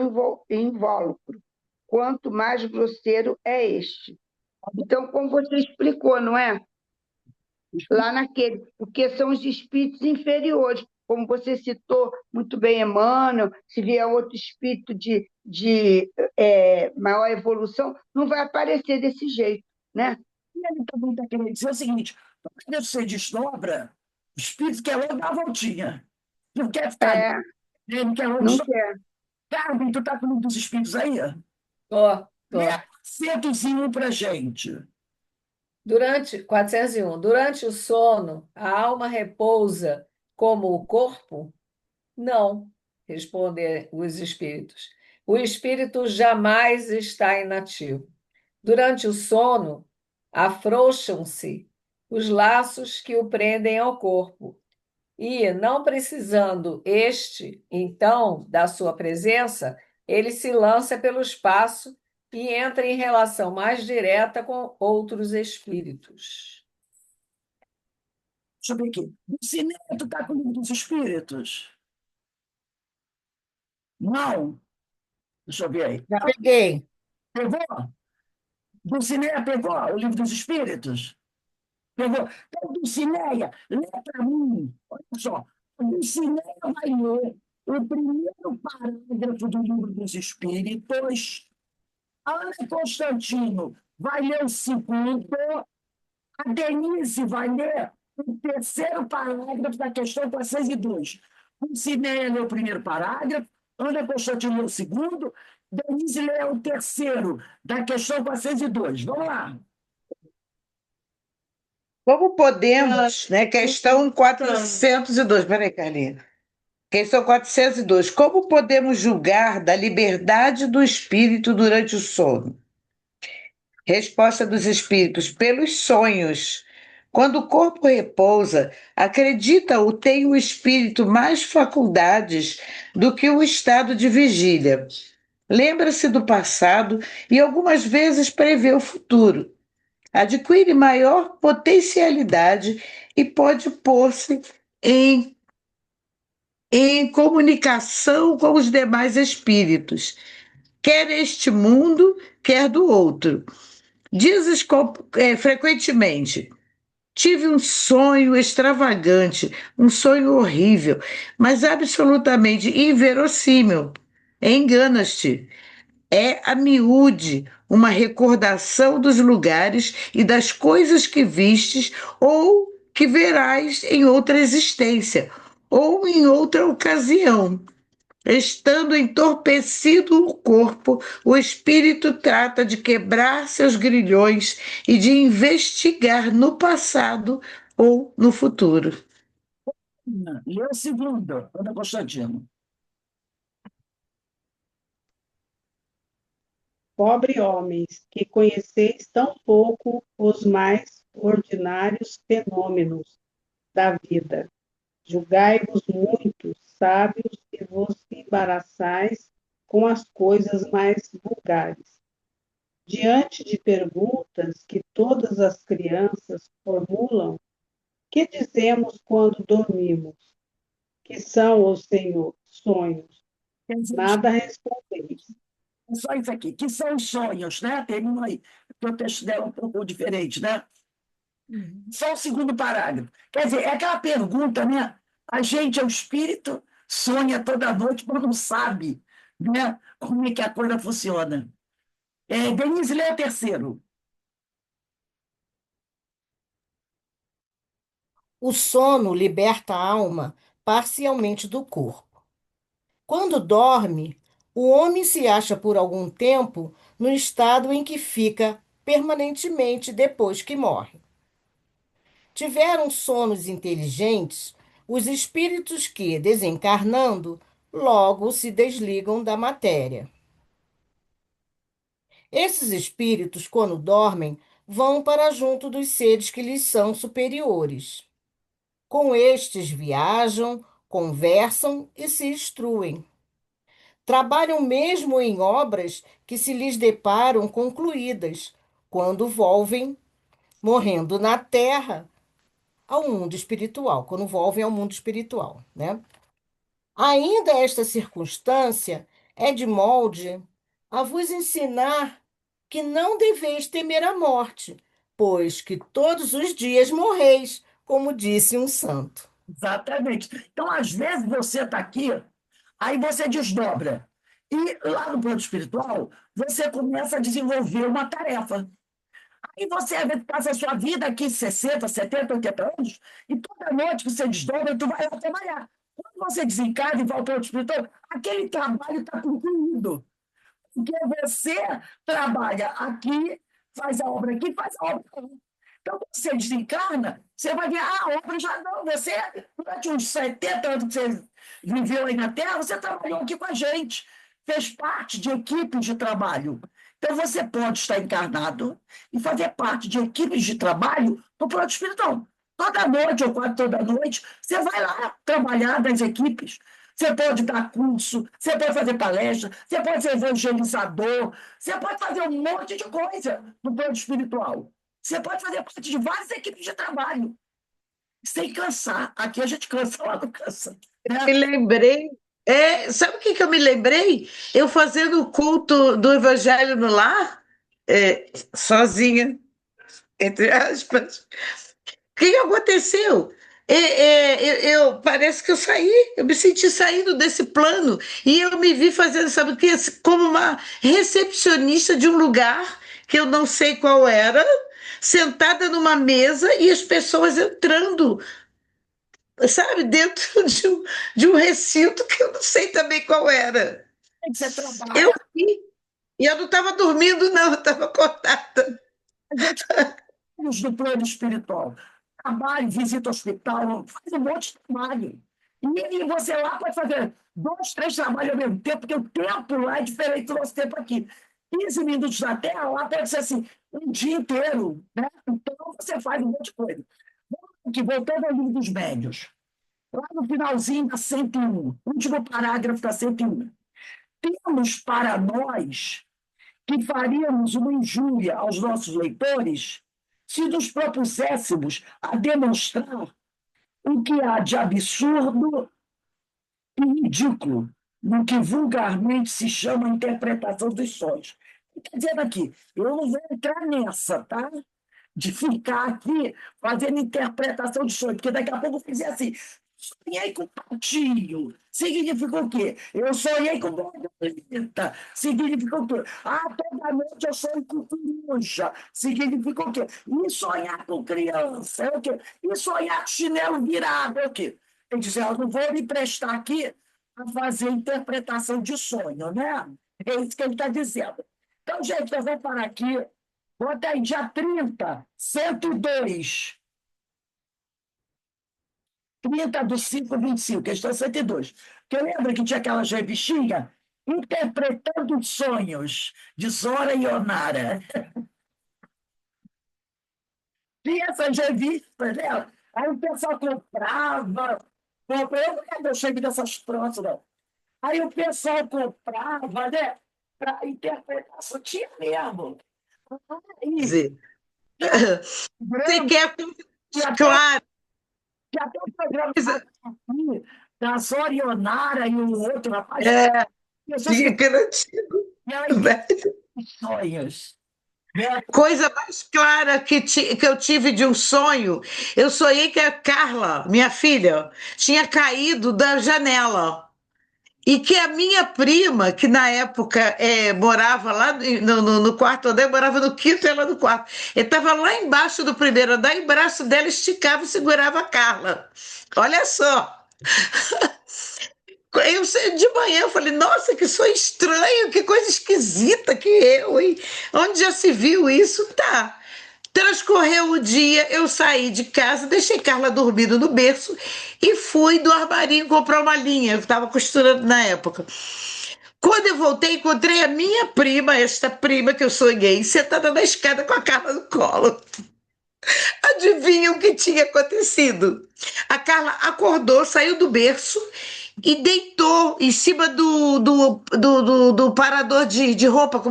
invólucro, quanto mais grosseiro é este. Então, como você explicou, não é? Lá naquele, porque são os espíritos inferiores, como você citou muito bem, Emmanuel, se vier outro espírito de maior evolução, não vai aparecer desse jeito, né? E ele também está querendo dizer o seguinte: quando você desdobra, o espírito quer logo dar a voltinha. Não quer ficar. Ele quer logo Não desdobrar. quer. Carmen, tu está com um dos espíritos aí? Tô. Lê 101 para a gente. Durante o sono, a alma repousa como o corpo? Não, respondem os espíritos. O espírito jamais está inativo. Durante o sono, afrouxam-se os laços que o prendem ao corpo. E, não precisando este, então, da sua presença, ele se lança pelo espaço e entra em relação mais direta com outros espíritos. Deixa eu ver aqui. Dulcinea, tu está com o livro dos espíritos? Não? Deixa eu ver aí. Já peguei. Pegou? Dulcinea pegou o livro dos espíritos? Pegou? Então, Dulcineia, lê para mim. Olha só. A Dulcineia vai ler o primeiro parágrafo do livro dos espíritos. A Ana Constantino vai ler o segundo. A Denise vai ler o terceiro parágrafo da questão 402. Dulcineia lê o primeiro parágrafo, Ana Constantino lê o segundo, Denise lê o terceiro da questão 402. Vamos lá. Como podemos, né? Questão 402. Peraí, Carlinhos. Questão 402. Como podemos julgar da liberdade do espírito durante o sono? Resposta dos espíritos: pelos sonhos. Quando o corpo repousa, acredita-o tem o espírito mais faculdades do que o estado de vigília. Lembra-se do passado e algumas vezes prevê o futuro. Adquire maior potencialidade e pode pôr-se em, em comunicação com os demais espíritos, quer este mundo, quer do outro. Dizes frequentemente: tive um sonho extravagante, um sonho horrível, mas absolutamente inverossímil. Enganas-te. É a miúde uma recordação dos lugares e das coisas que vistes ou que verás em outra existência ou em outra ocasião. Estando entorpecido o corpo, o espírito trata de quebrar seus grilhões e de investigar no passado ou no futuro. Lê o segundo, Ana Constantino. Pobre homens, que conheceis tão pouco os mais ordinários fenômenos da vida. Julgai-vos muito sábios e vos embaraçais com as coisas mais vulgares. Diante de perguntas que todas as crianças formulam, que dizemos quando dormimos? Que são os sonhos? Nada respondeis. É só isso aqui, que são os sonhos, né? Termina aí, porque o texto dela é um pouco diferente, né? Só o segundo parágrafo. Quer dizer, é aquela pergunta, né? A gente é o espírito, sonha toda noite, mas não sabe, né? Como é que a coisa funciona. Denise, lê o terceiro. O sono liberta a alma parcialmente do corpo. Quando dorme, o homem se acha por algum tempo no estado em que fica permanentemente depois que morre. Tiveram sonos inteligentes os espíritos que, desencarnando, logo se desligam da matéria. Esses espíritos, quando dormem, vão para junto dos seres que lhes são superiores. Com estes viajam, conversam e se instruem. Trabalham mesmo em obras que se lhes deparam concluídas, quando volvem, morrendo na terra, ao mundo espiritual, quando volvem ao mundo espiritual, né? Ainda esta circunstância é de molde a vos ensinar que não deveis temer a morte, pois que todos os dias morreis, como disse um santo. Exatamente. Então, às vezes, você está aqui, aí você desdobra. E lá no plano espiritual, você começa a desenvolver uma tarefa. Aí você passa a sua vida aqui, 60, 70, 80 anos, e toda noite que você desdobra, tu vai lá trabalhar. Quando você desencarna e volta ao espiritual, aquele trabalho está concluído. Porque você trabalha aqui, faz a obra aqui, faz a obra lá. Então, você desencarna, você vai ver, a obra já não, você, durante uns 70 anos que você viveu aí na Terra, você trabalhou aqui com a gente, fez parte de equipes de trabalho. Então, você pode estar encarnado e fazer parte de equipes de trabalho do plano espiritual. Toda noite ou quase toda noite, você vai lá trabalhar nas equipes. Você pode dar curso, você pode fazer palestra, você pode ser evangelizador, você pode fazer um monte de coisa no plano espiritual. Você pode fazer parte de várias equipes de trabalho, sem cansar. Aqui a gente cansa, lá não cansa. Me lembrei. Sabe o que eu me lembrei? Eu fazendo o culto do Evangelho no lar, sozinha, entre aspas. O que aconteceu? Parece que eu me senti saindo desse plano e eu me vi fazendo, sabe o quê? Como uma recepcionista de um lugar que eu não sei qual era, sentada numa mesa e as pessoas entrando, sabe, dentro de um recinto que eu não sei também qual era. Você Eu trabalha, vi, e eu não estava dormindo, não, eu estava acordada. a gente os do plano espiritual. Trabalho, visita hospital, faz um monte de trabalho. E você lá pode fazer 2, 3 trabalhos ao mesmo tempo, porque o tempo lá é diferente do nosso tempo aqui. 15 minutos na Terra, lá pode ser assim, um dia inteiro. Né? Então, você faz um monte de coisa. Aqui, voltando ao livro dos médios. Lá no finalzinho da 101, último parágrafo da 101. Temos para nós que faríamos uma injúria aos nossos leitores se nos propuséssemos a demonstrar o que há de absurdo e ridículo no que vulgarmente se chama interpretação dos sonhos. Quer dizer aqui, eu não vou entrar nessa, tá? De ficar aqui fazendo interpretação de sonho, porque daqui a pouco eu fizer assim, sonhei com patinho, significa o quê? Eu sonhei com borboleta, significa o quê? Toda noite eu sonho com coruja, significa o quê? E sonhar com criança, é o quê? E sonhar com chinelo virado, é o quê? Ele diz, eu não vou me prestar aqui a fazer interpretação de sonho, né? É isso que ele está dizendo. Então, gente, nós vamos parar aqui. Bota aí, dia 30, 102. 30/5/25, questão 102. Porque lembra que tinha aquela revistinha Interpretando Sonhos, de Zora e Onara. Tinha essas revistas, né? Aí o pessoal comprava. Eu não lembro, eu cheguei dessas prontas, não. Aí o pessoal comprava, né? Para interpretar, só tinha mesmo. Quer Aí, dizer, você programa, quer, tinha até, claro, tinha até um programa aqui, da Zora e Onara e o outro rapaz. é, Pessoas que fica antigo. e ela interpreta sonhos. Né? Coisa mais clara que eu tive de um sonho, eu sonhei que a Carla, minha filha, tinha caído da janela. E que a minha prima, que na época morava lá no quarto andar, eu morava no quinto e ela no quarto. Ele estava lá embaixo do primeiro andar e o braço dela esticava e segurava a Carla. Olha só. De manhã eu falei, nossa, que sonho estranho, que coisa esquisita que eu, hein? Onde já se viu isso? Tá. Transcorreu o dia, eu saí de casa, deixei Carla dormindo no berço e fui do armarinho comprar uma linha, eu estava costurando na época. Quando eu voltei, encontrei a minha prima, esta prima que eu sonhei, sentada na escada com a Carla no colo. Adivinha o que tinha acontecido? A Carla acordou, saiu do berço e deitou em cima do parador de roupa,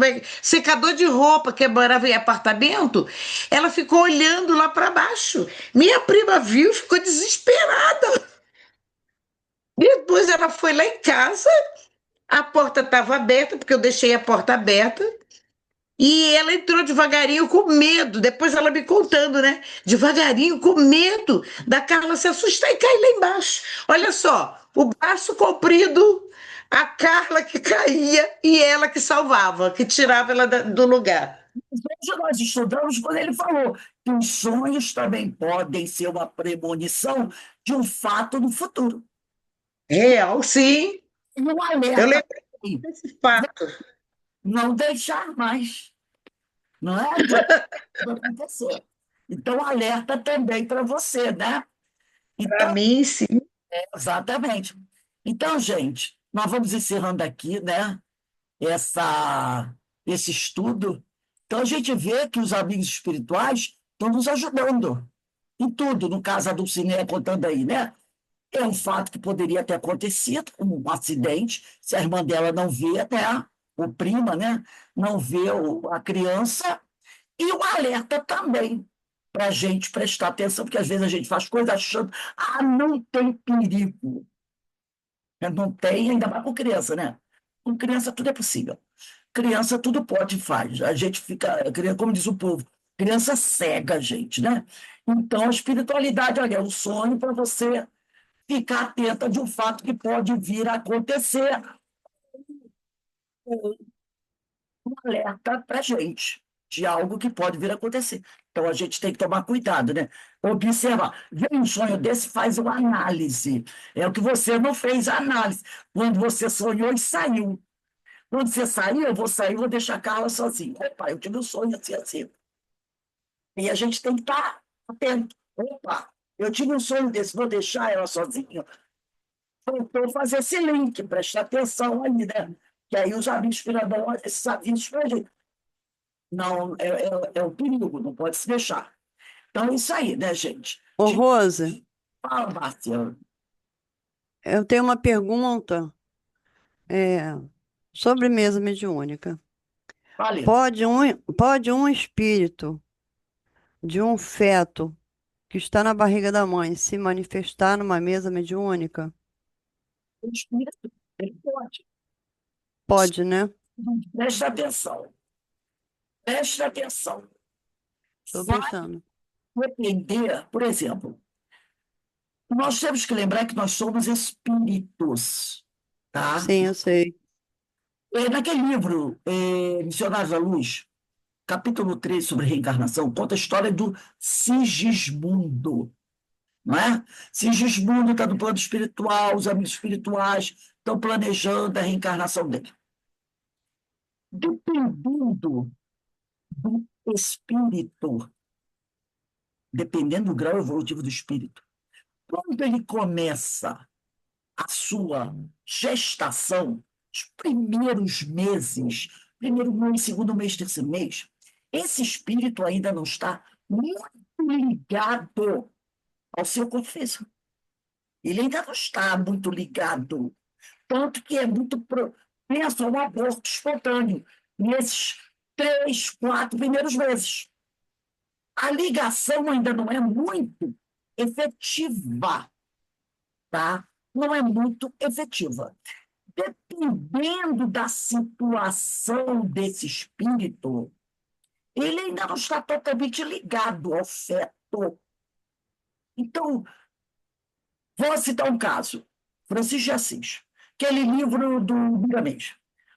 secador de roupa, que morava em apartamento. Ela ficou olhando lá para baixo. Minha prima viu e ficou desesperada. Depois ela foi lá em casa, a porta estava aberta, porque eu deixei a porta aberta. E ela entrou devagarinho com medo, depois ela me contando, né? Devagarinho, com medo da Carla se assustar e cair lá embaixo. Olha só, o braço comprido, a Carla que caía e ela que salvava, que tirava ela do lugar. Hoje nós estudamos quando ele falou que os sonhos também podem ser uma premonição de um fato no futuro. Real, sim. E um Eu alerta lembro aí, desse fato. não deixar mais. Não é? Vai acontecer. Então, alerta também para você, né? Para Então, mim, sim. exatamente. Então, gente, nós vamos encerrando aqui, né? essa, esse estudo. Então, a gente vê que os amigos espirituais estão nos ajudando em tudo, no caso a Dulcinea contando aí, né? É um fato que poderia ter acontecido, um acidente, se a irmã dela não vê, né? O prima, né? Não vê a criança, e o alerta também para a gente prestar atenção, porque às vezes a gente faz coisas achando, não tem perigo. Não tem, ainda mais com criança, né? Com criança tudo é possível. Criança tudo pode e faz. A gente fica, como diz o povo, criança cega, gente, né? Então, a espiritualidade, olha, é um sonho para você ficar atenta de um fato que pode vir a acontecer, um alerta para a gente de algo que pode vir a acontecer. Então, a gente tem que tomar cuidado, né? Observar. Vem um sonho desse, faz uma análise. É o que você não fez a análise. Quando você sonhou e saiu. Quando você sair, eu vou sair, vou deixar a Carla sozinha. Opa, eu tive um sonho assim, assim. E a gente tem que estar atento. Opa, eu tive um sonho desse, vou deixar ela sozinha. Faltou fazer esse link, prestar atenção aí, né? Que aí os amigos dão esses avisos para a gente. Não, é o perigo, não pode se deixar. Então, é isso aí, né, gente? Ô, Rose, Fala, Márcia. eu tenho uma pergunta é, sobre mesa mediúnica. Fale. Pode um espírito de um feto que está na barriga da mãe se manifestar numa mesa mediúnica? O espírito, ele pode. Pode, né? Presta atenção. Presta atenção. Estou Vai prestando. depender, por exemplo, nós temos que lembrar que nós somos espíritos, tá? Sim, eu sei. Naquele livro, Missionários da Luz, capítulo 3 sobre reencarnação, conta a história do Sigismundo, não é? Sigismundo está no plano espiritual, os amigos espirituais estão planejando a reencarnação dele. Dependendo do espírito, dependendo do grau evolutivo do espírito, quando ele começa a sua gestação, os primeiros meses, primeiro mês, segundo mês, terceiro mês, esse espírito ainda não está muito ligado ao seu corpo físico. Ele ainda não está muito ligado. Tanto que é muito propenso a um aborto espontâneo nesses 3, 4 primeiros meses. A ligação ainda não é muito efetiva, tá? Não é muito efetiva. Dependendo da situação desse espírito, ele ainda não está totalmente ligado ao feto. Então, vou citar um caso. Francisco de Assis, aquele livro do Miramês.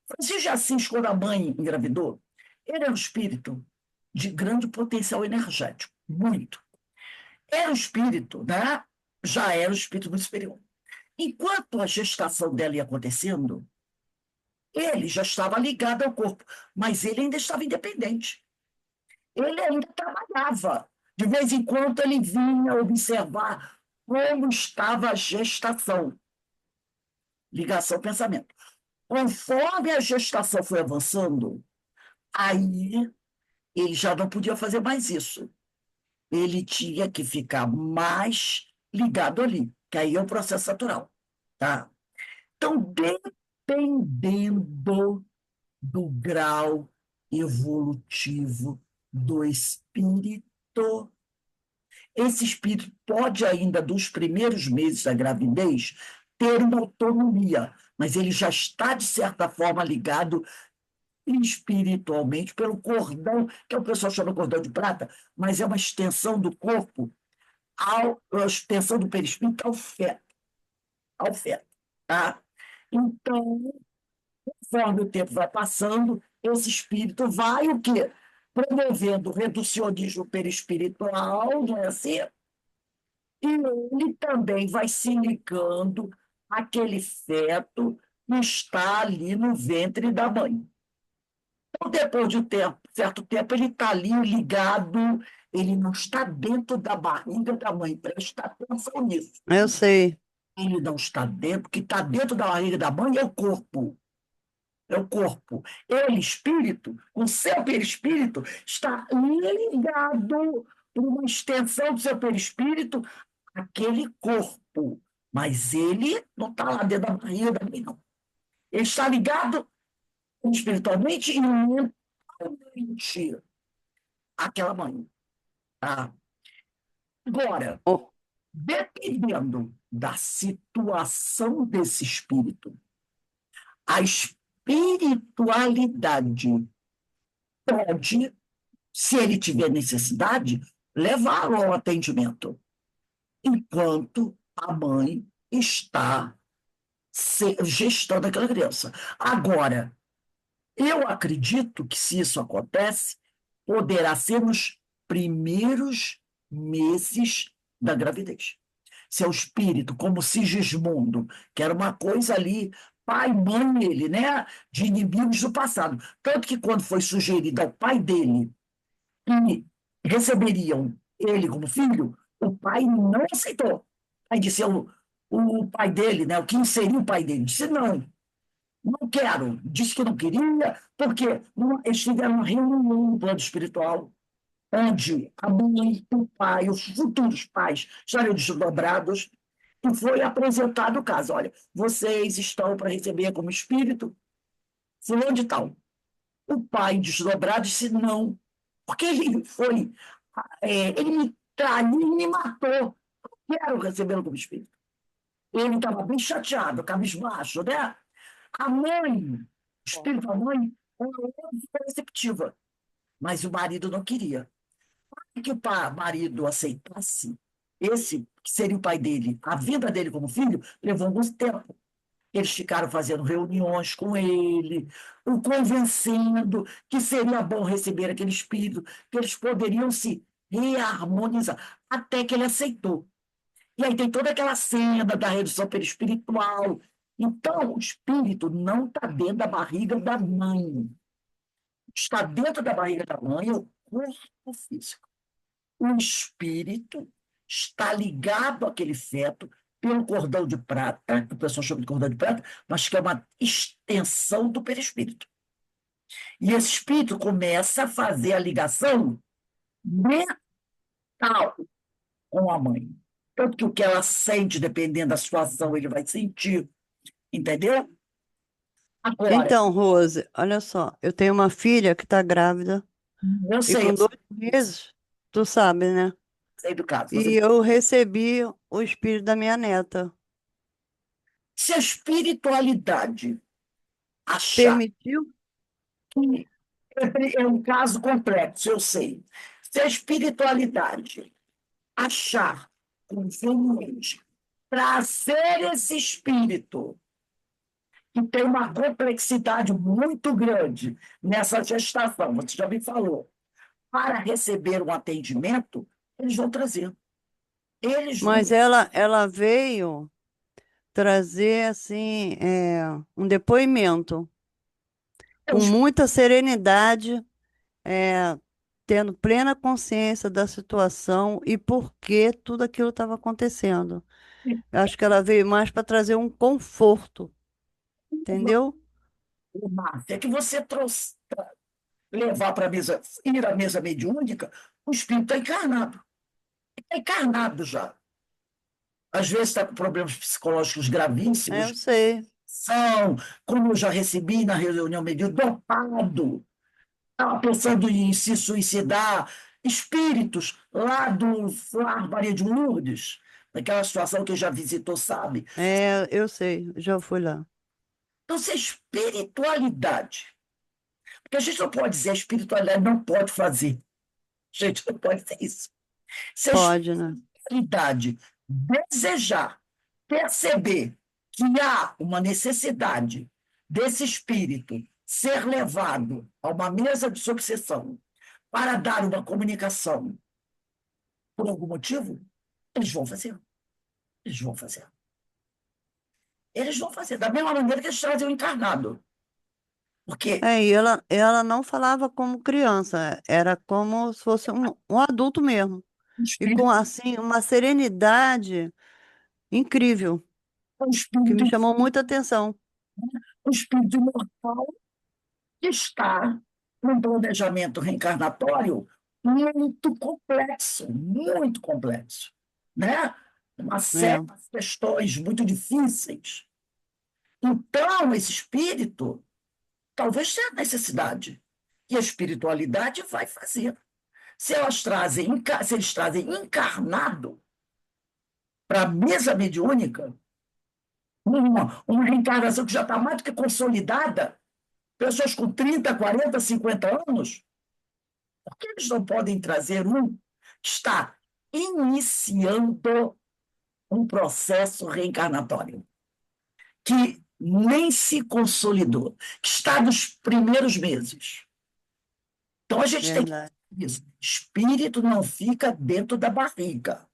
Francisco de Assis, quando a mãe engravidou, ele era um espírito de grande potencial energético, muito. Era um espírito, né? Já era um espírito muito superior. Enquanto a gestação dela ia acontecendo, ele já estava ligado ao corpo, mas ele ainda estava independente. Ele ainda trabalhava. De vez em quando ele vinha observar como estava a gestação. Ligação pensamento. Conforme a gestação foi avançando, aí ele já não podia fazer mais isso. Ele tinha que ficar mais ligado ali, que aí é o processo natural. Tá? Então, dependendo do grau evolutivo do espírito, esse espírito pode ainda, dos primeiros meses da gravidez, ter uma autonomia, mas ele já está, de certa forma, ligado espiritualmente pelo cordão, que o pessoal chama cordão de prata, mas é uma extensão do corpo, a extensão do perispírito ao feto, tá? Então, conforme o tempo vai passando, esse espírito vai o quê? Promovendo o reducionismo perispiritual, não é assim? E ele também vai se ligando àquele feto que está ali no ventre da mãe. Então, depois de um tempo, certo tempo, ele está ali ligado Ele não está dentro da barriga da mãe. Presta atenção nisso. Eu sei. Ele não está dentro, o que está dentro da barriga da mãe é o corpo. É o corpo. Ele, espírito, o seu perispírito, está ligado por uma extensão do seu perispírito àquele corpo. Mas ele não está lá dentro da barriga da mãe, não. Ele está ligado espiritualmente e mentalmente àquela mãe. Tá? Agora, Oh, dependendo da situação desse espírito, a espiritualidade pode, se ele tiver necessidade, levá-lo ao atendimento, enquanto a mãe está gestando aquela criança. Agora, eu acredito que, se isso acontece, poderá ser nos primeiros meses da gravidez. Seu espírito, como Sigismundo, que era uma coisa ali, pai, mãe, ele, né, de inimigos do passado. Tanto que, quando foi sugerido ao pai dele que receberiam ele como filho, o pai não aceitou. Aí disse o pai dele, né, o que seria o pai dele, disse não. Não quero. Disse que não queria, porque eles tiveram uma reunião no plano espiritual, onde a mãe, o pai, os futuros pais estariam desdobrados, e foi apresentado o caso. Olha, vocês estão para receber como espírito fulano de tal. O pai desdobrado disse não, porque ele foi, ele me traiu e me matou. Não quero recebê-lo como espírito. Ele estava bem chateado, cabisbaixo, né? A mãe, o espírito da mãe, era receptiva, mas o marido não queria. Para que o marido aceitasse esse, que seria o pai dele, a vida dele como filho, levou muito tempo. Eles ficaram fazendo reuniões com ele, o convencendo que seria bom receber aquele espírito, que eles poderiam se reharmonizar, até que ele aceitou. E aí tem toda aquela cena da redução perispiritual. Então, o espírito não está dentro da barriga da mãe. Está dentro da barriga da mãe o corpo físico. O espírito está ligado àquele feto pelo cordão de prata, que o pessoal chama de cordão de prata, mas que é uma extensão do perispírito. E esse espírito começa a fazer a ligação mental com a mãe. Tanto que o que ela sente, dependendo da situação, ele vai sentir. Entendeu? Agora, então, Rose, olha só, eu tenho uma filha que está grávida eu e sei, com 2 meses, tu sabe, né? sei do caso. E eu recebi o espírito da minha neta. Se a espiritualidade achar Permitiu? que é um caso complexo, eu sei. Se a espiritualidade achar conveniente trazer esse espírito, que tem uma complexidade muito grande nessa gestação, você já me falou, para receber um atendimento, eles vão trazer. Eles vão. Mas ela veio trazer, assim, um depoimento com muita serenidade, tendo plena consciência da situação e por que tudo aquilo estava acontecendo. Eu acho que ela veio mais para trazer um conforto, entendeu? Márcia, é que você trouxe, levar para a mesa, ir à mesa mediúnica, o espírito está encarnado. Está encarnado já. Às vezes está com problemas psicológicos Eu gravíssimos, sei. são, como eu já recebi na reunião mediúnica, dopado, estava pensando em se suicidar, espíritos lá do Lar Maria de Lourdes, naquela situação que já visitou, sabe? Eu sei, já fui lá. Então, se a espiritualidade, porque a gente não pode dizer a espiritualidade não pode fazer, a gente não pode dizer isso. Se a Pode, né? espiritualidade desejar, perceber que há uma necessidade desse espírito ser levado a uma mesa de sucessão para dar uma comunicação por algum motivo, eles vão fazer. Eles vão fazer. Eles vão fazer. Da mesma maneira que eles trazem o encarnado. Porque E ela não falava como criança, era como se fosse um adulto mesmo. o E com, espírito, assim, uma serenidade incrível, o que me espírito, chamou muita atenção. o espírito imortal que está num planejamento reencarnatório muito complexo, né? Uma série É, de questões muito difíceis. Então, esse espírito talvez tenha necessidade. E a espiritualidade vai fazer. Se eles trazem encarnado para a mesa mediúnica, uma reencarnação que já está mais do que consolidada, pessoas com 30, 40, 50 anos, por que eles não podem trazer um que está iniciando um processo reencarnatório, que nem se consolidou, que está nos primeiros meses? Então a gente tem que verdade. isso. Espírito não fica dentro da barriga.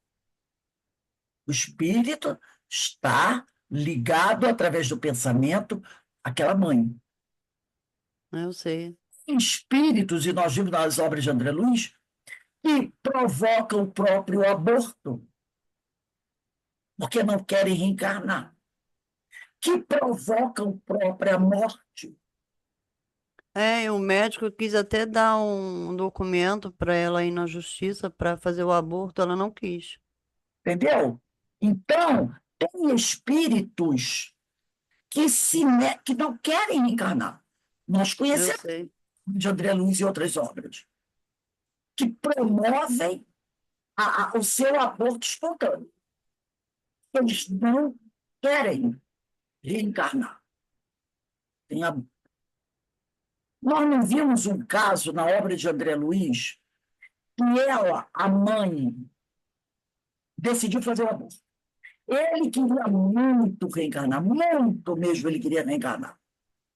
O espírito está ligado através do pensamento àquela mãe. Eu sei. Espíritos, e nós vimos nas obras de André Luiz, que provocam o próprio aborto, porque não querem reencarnar, que provocam a própria morte. E o médico quis até dar um documento para ela ir na justiça para fazer o aborto, ela não quis. Entendeu? Então, tem espíritos que não querem reencarnar. Nós Eu conhecemos sei. de André Luiz e outras obras, que promovem o seu aborto espontâneo. Eles não querem reencarnar. Nós não vimos um caso na obra de André Luiz que ela, a mãe, decidiu fazer o aborto. Ele queria muito reencarnar, muito mesmo ele queria reencarnar.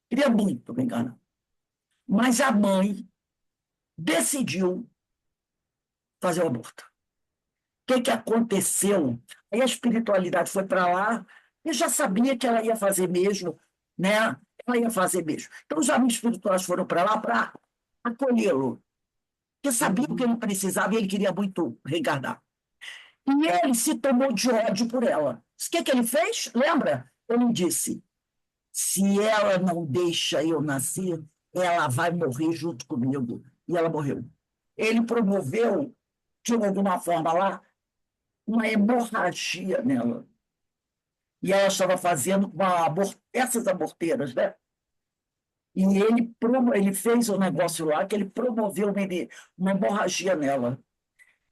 Queria muito reencarnar. Mas a mãe decidiu fazer o aborto. O que aconteceu? Aí a espiritualidade foi para lá e já sabia que ela ia fazer mesmo, né? Ela ia fazer mesmo. Então os amigos espirituais foram para lá para acolhê-lo, porque sabiam que ele precisava e ele queria muito reencarnar. E ele se tomou de ódio por ela. O que ele fez? Lembra? Ele disse: se ela não deixa eu nascer, ela vai morrer junto comigo. E ela morreu. Ele promoveu, de alguma forma lá, uma hemorragia nela. E ela estava fazendo essas aborteiras, né? E ele fez um negócio lá que ele promoveu uma hemorragia nela.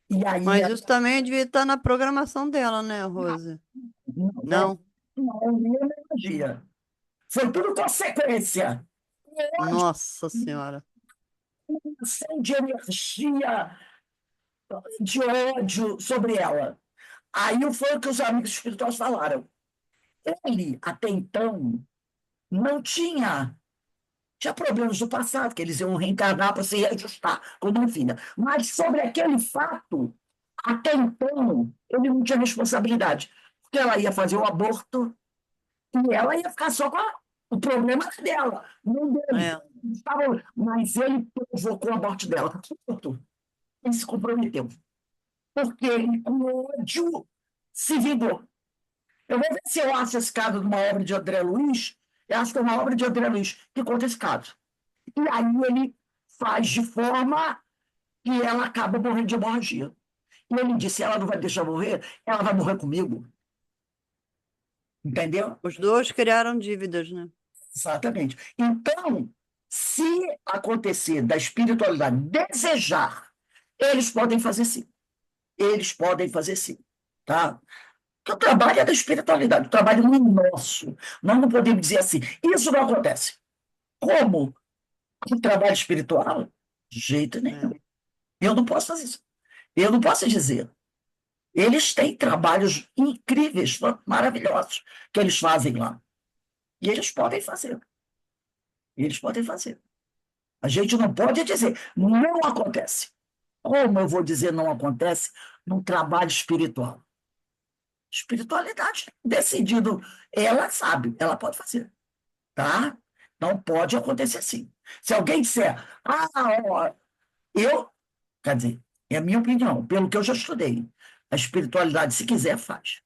E aí Mas isso também devia estar na programação dela, né, Rose? Não? não, hemorragia. Foi tudo consequência. Nossa Senhora. Ação de energia, de ódio sobre ela. Aí foi o que os amigos espirituais falaram. Ele, até então, não tinha problemas do passado, que eles iam reencarnar para se reajustar como uma filha. Mas sobre aquele fato, até então, ele não tinha responsabilidade. Porque ela ia fazer o aborto e ela ia ficar só com o problema dela, não dele. É. Mas ele provocou a morte dela. Ele se comprometeu. Porque ele, com ódio, se vingou. Eu vou ver se eu acho esse caso de uma obra de André Luiz. Eu acho que é uma obra de André Luiz que conta esse caso. E aí ele faz de forma que ela acaba morrendo de hemorragia. E ele disse: ela não vai deixar morrer, ela vai morrer comigo. Entendeu? Os dois criaram dívidas, né? Exatamente. Então, se acontecer da espiritualidade desejar, eles podem fazer sim. Eles podem fazer sim. Tá? Porque o trabalho é da espiritualidade, o trabalho não é nosso. Nós não podemos dizer assim, isso não acontece. Como? O trabalho espiritual? De jeito nenhum. Eu não posso fazer isso. Eu não posso dizer. Eles têm trabalhos incríveis, maravilhosos, que eles fazem lá. E eles podem fazer. Eles podem fazer. A gente não pode dizer, não acontece. Como eu vou dizer não acontece num trabalho espiritual? Espiritualidade decidido, ela sabe, ela pode fazer. Tá? Então, pode acontecer sim. Se alguém disser, ó, quer dizer, é a minha opinião, pelo que eu já estudei, a espiritualidade, se quiser, faz.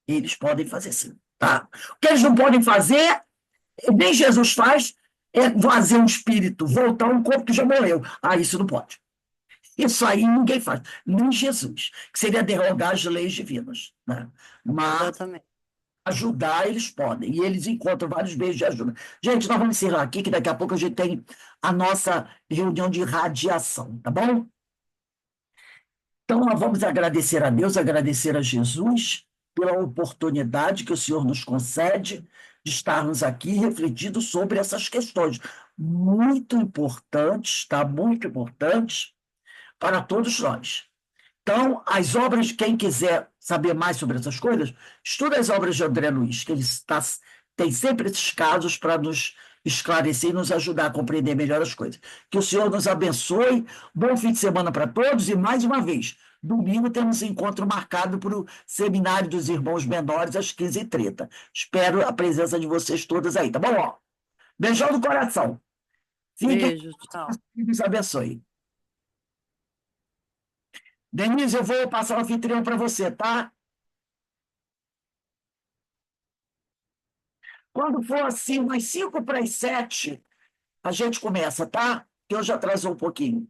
Eles podem fazer sim, tá? O que eles não podem fazer, nem Jesus faz, é fazer um espírito voltar a um corpo que já morreu. Isso não pode. Isso aí ninguém faz, nem Jesus, que seria derrogar as leis divinas, né? Mas Exatamente. ajudar eles podem, e eles encontram vários meios de ajuda. Gente, nós vamos encerrar aqui, que daqui a pouco a gente tem a nossa reunião de radiação, tá bom? Então, nós vamos agradecer a Deus, agradecer a Jesus pela oportunidade que o Senhor nos concede de estarmos aqui refletindo sobre essas questões muito importantes, tá? Muito importantes para todos nós. Então, as obras, quem quiser saber mais sobre essas coisas, estuda as obras de André Luiz, que ele tem sempre esses casos para nos esclarecer e nos ajudar a compreender melhor as coisas. Que o Senhor nos abençoe, bom fim de semana para todos, e mais uma vez, domingo temos encontro marcado para o Seminário dos Irmãos Menores, às 15h30. Espero a presença de vocês todas aí, tá bom? Ó, beijão no coração. Fiquem, Beijo, tchau. Deus abençoe. Denise, eu vou passar o anfitrião para você, tá? Quando for assim, umas 5 para as 7, a gente começa, tá? Que hoje atrasou um pouquinho.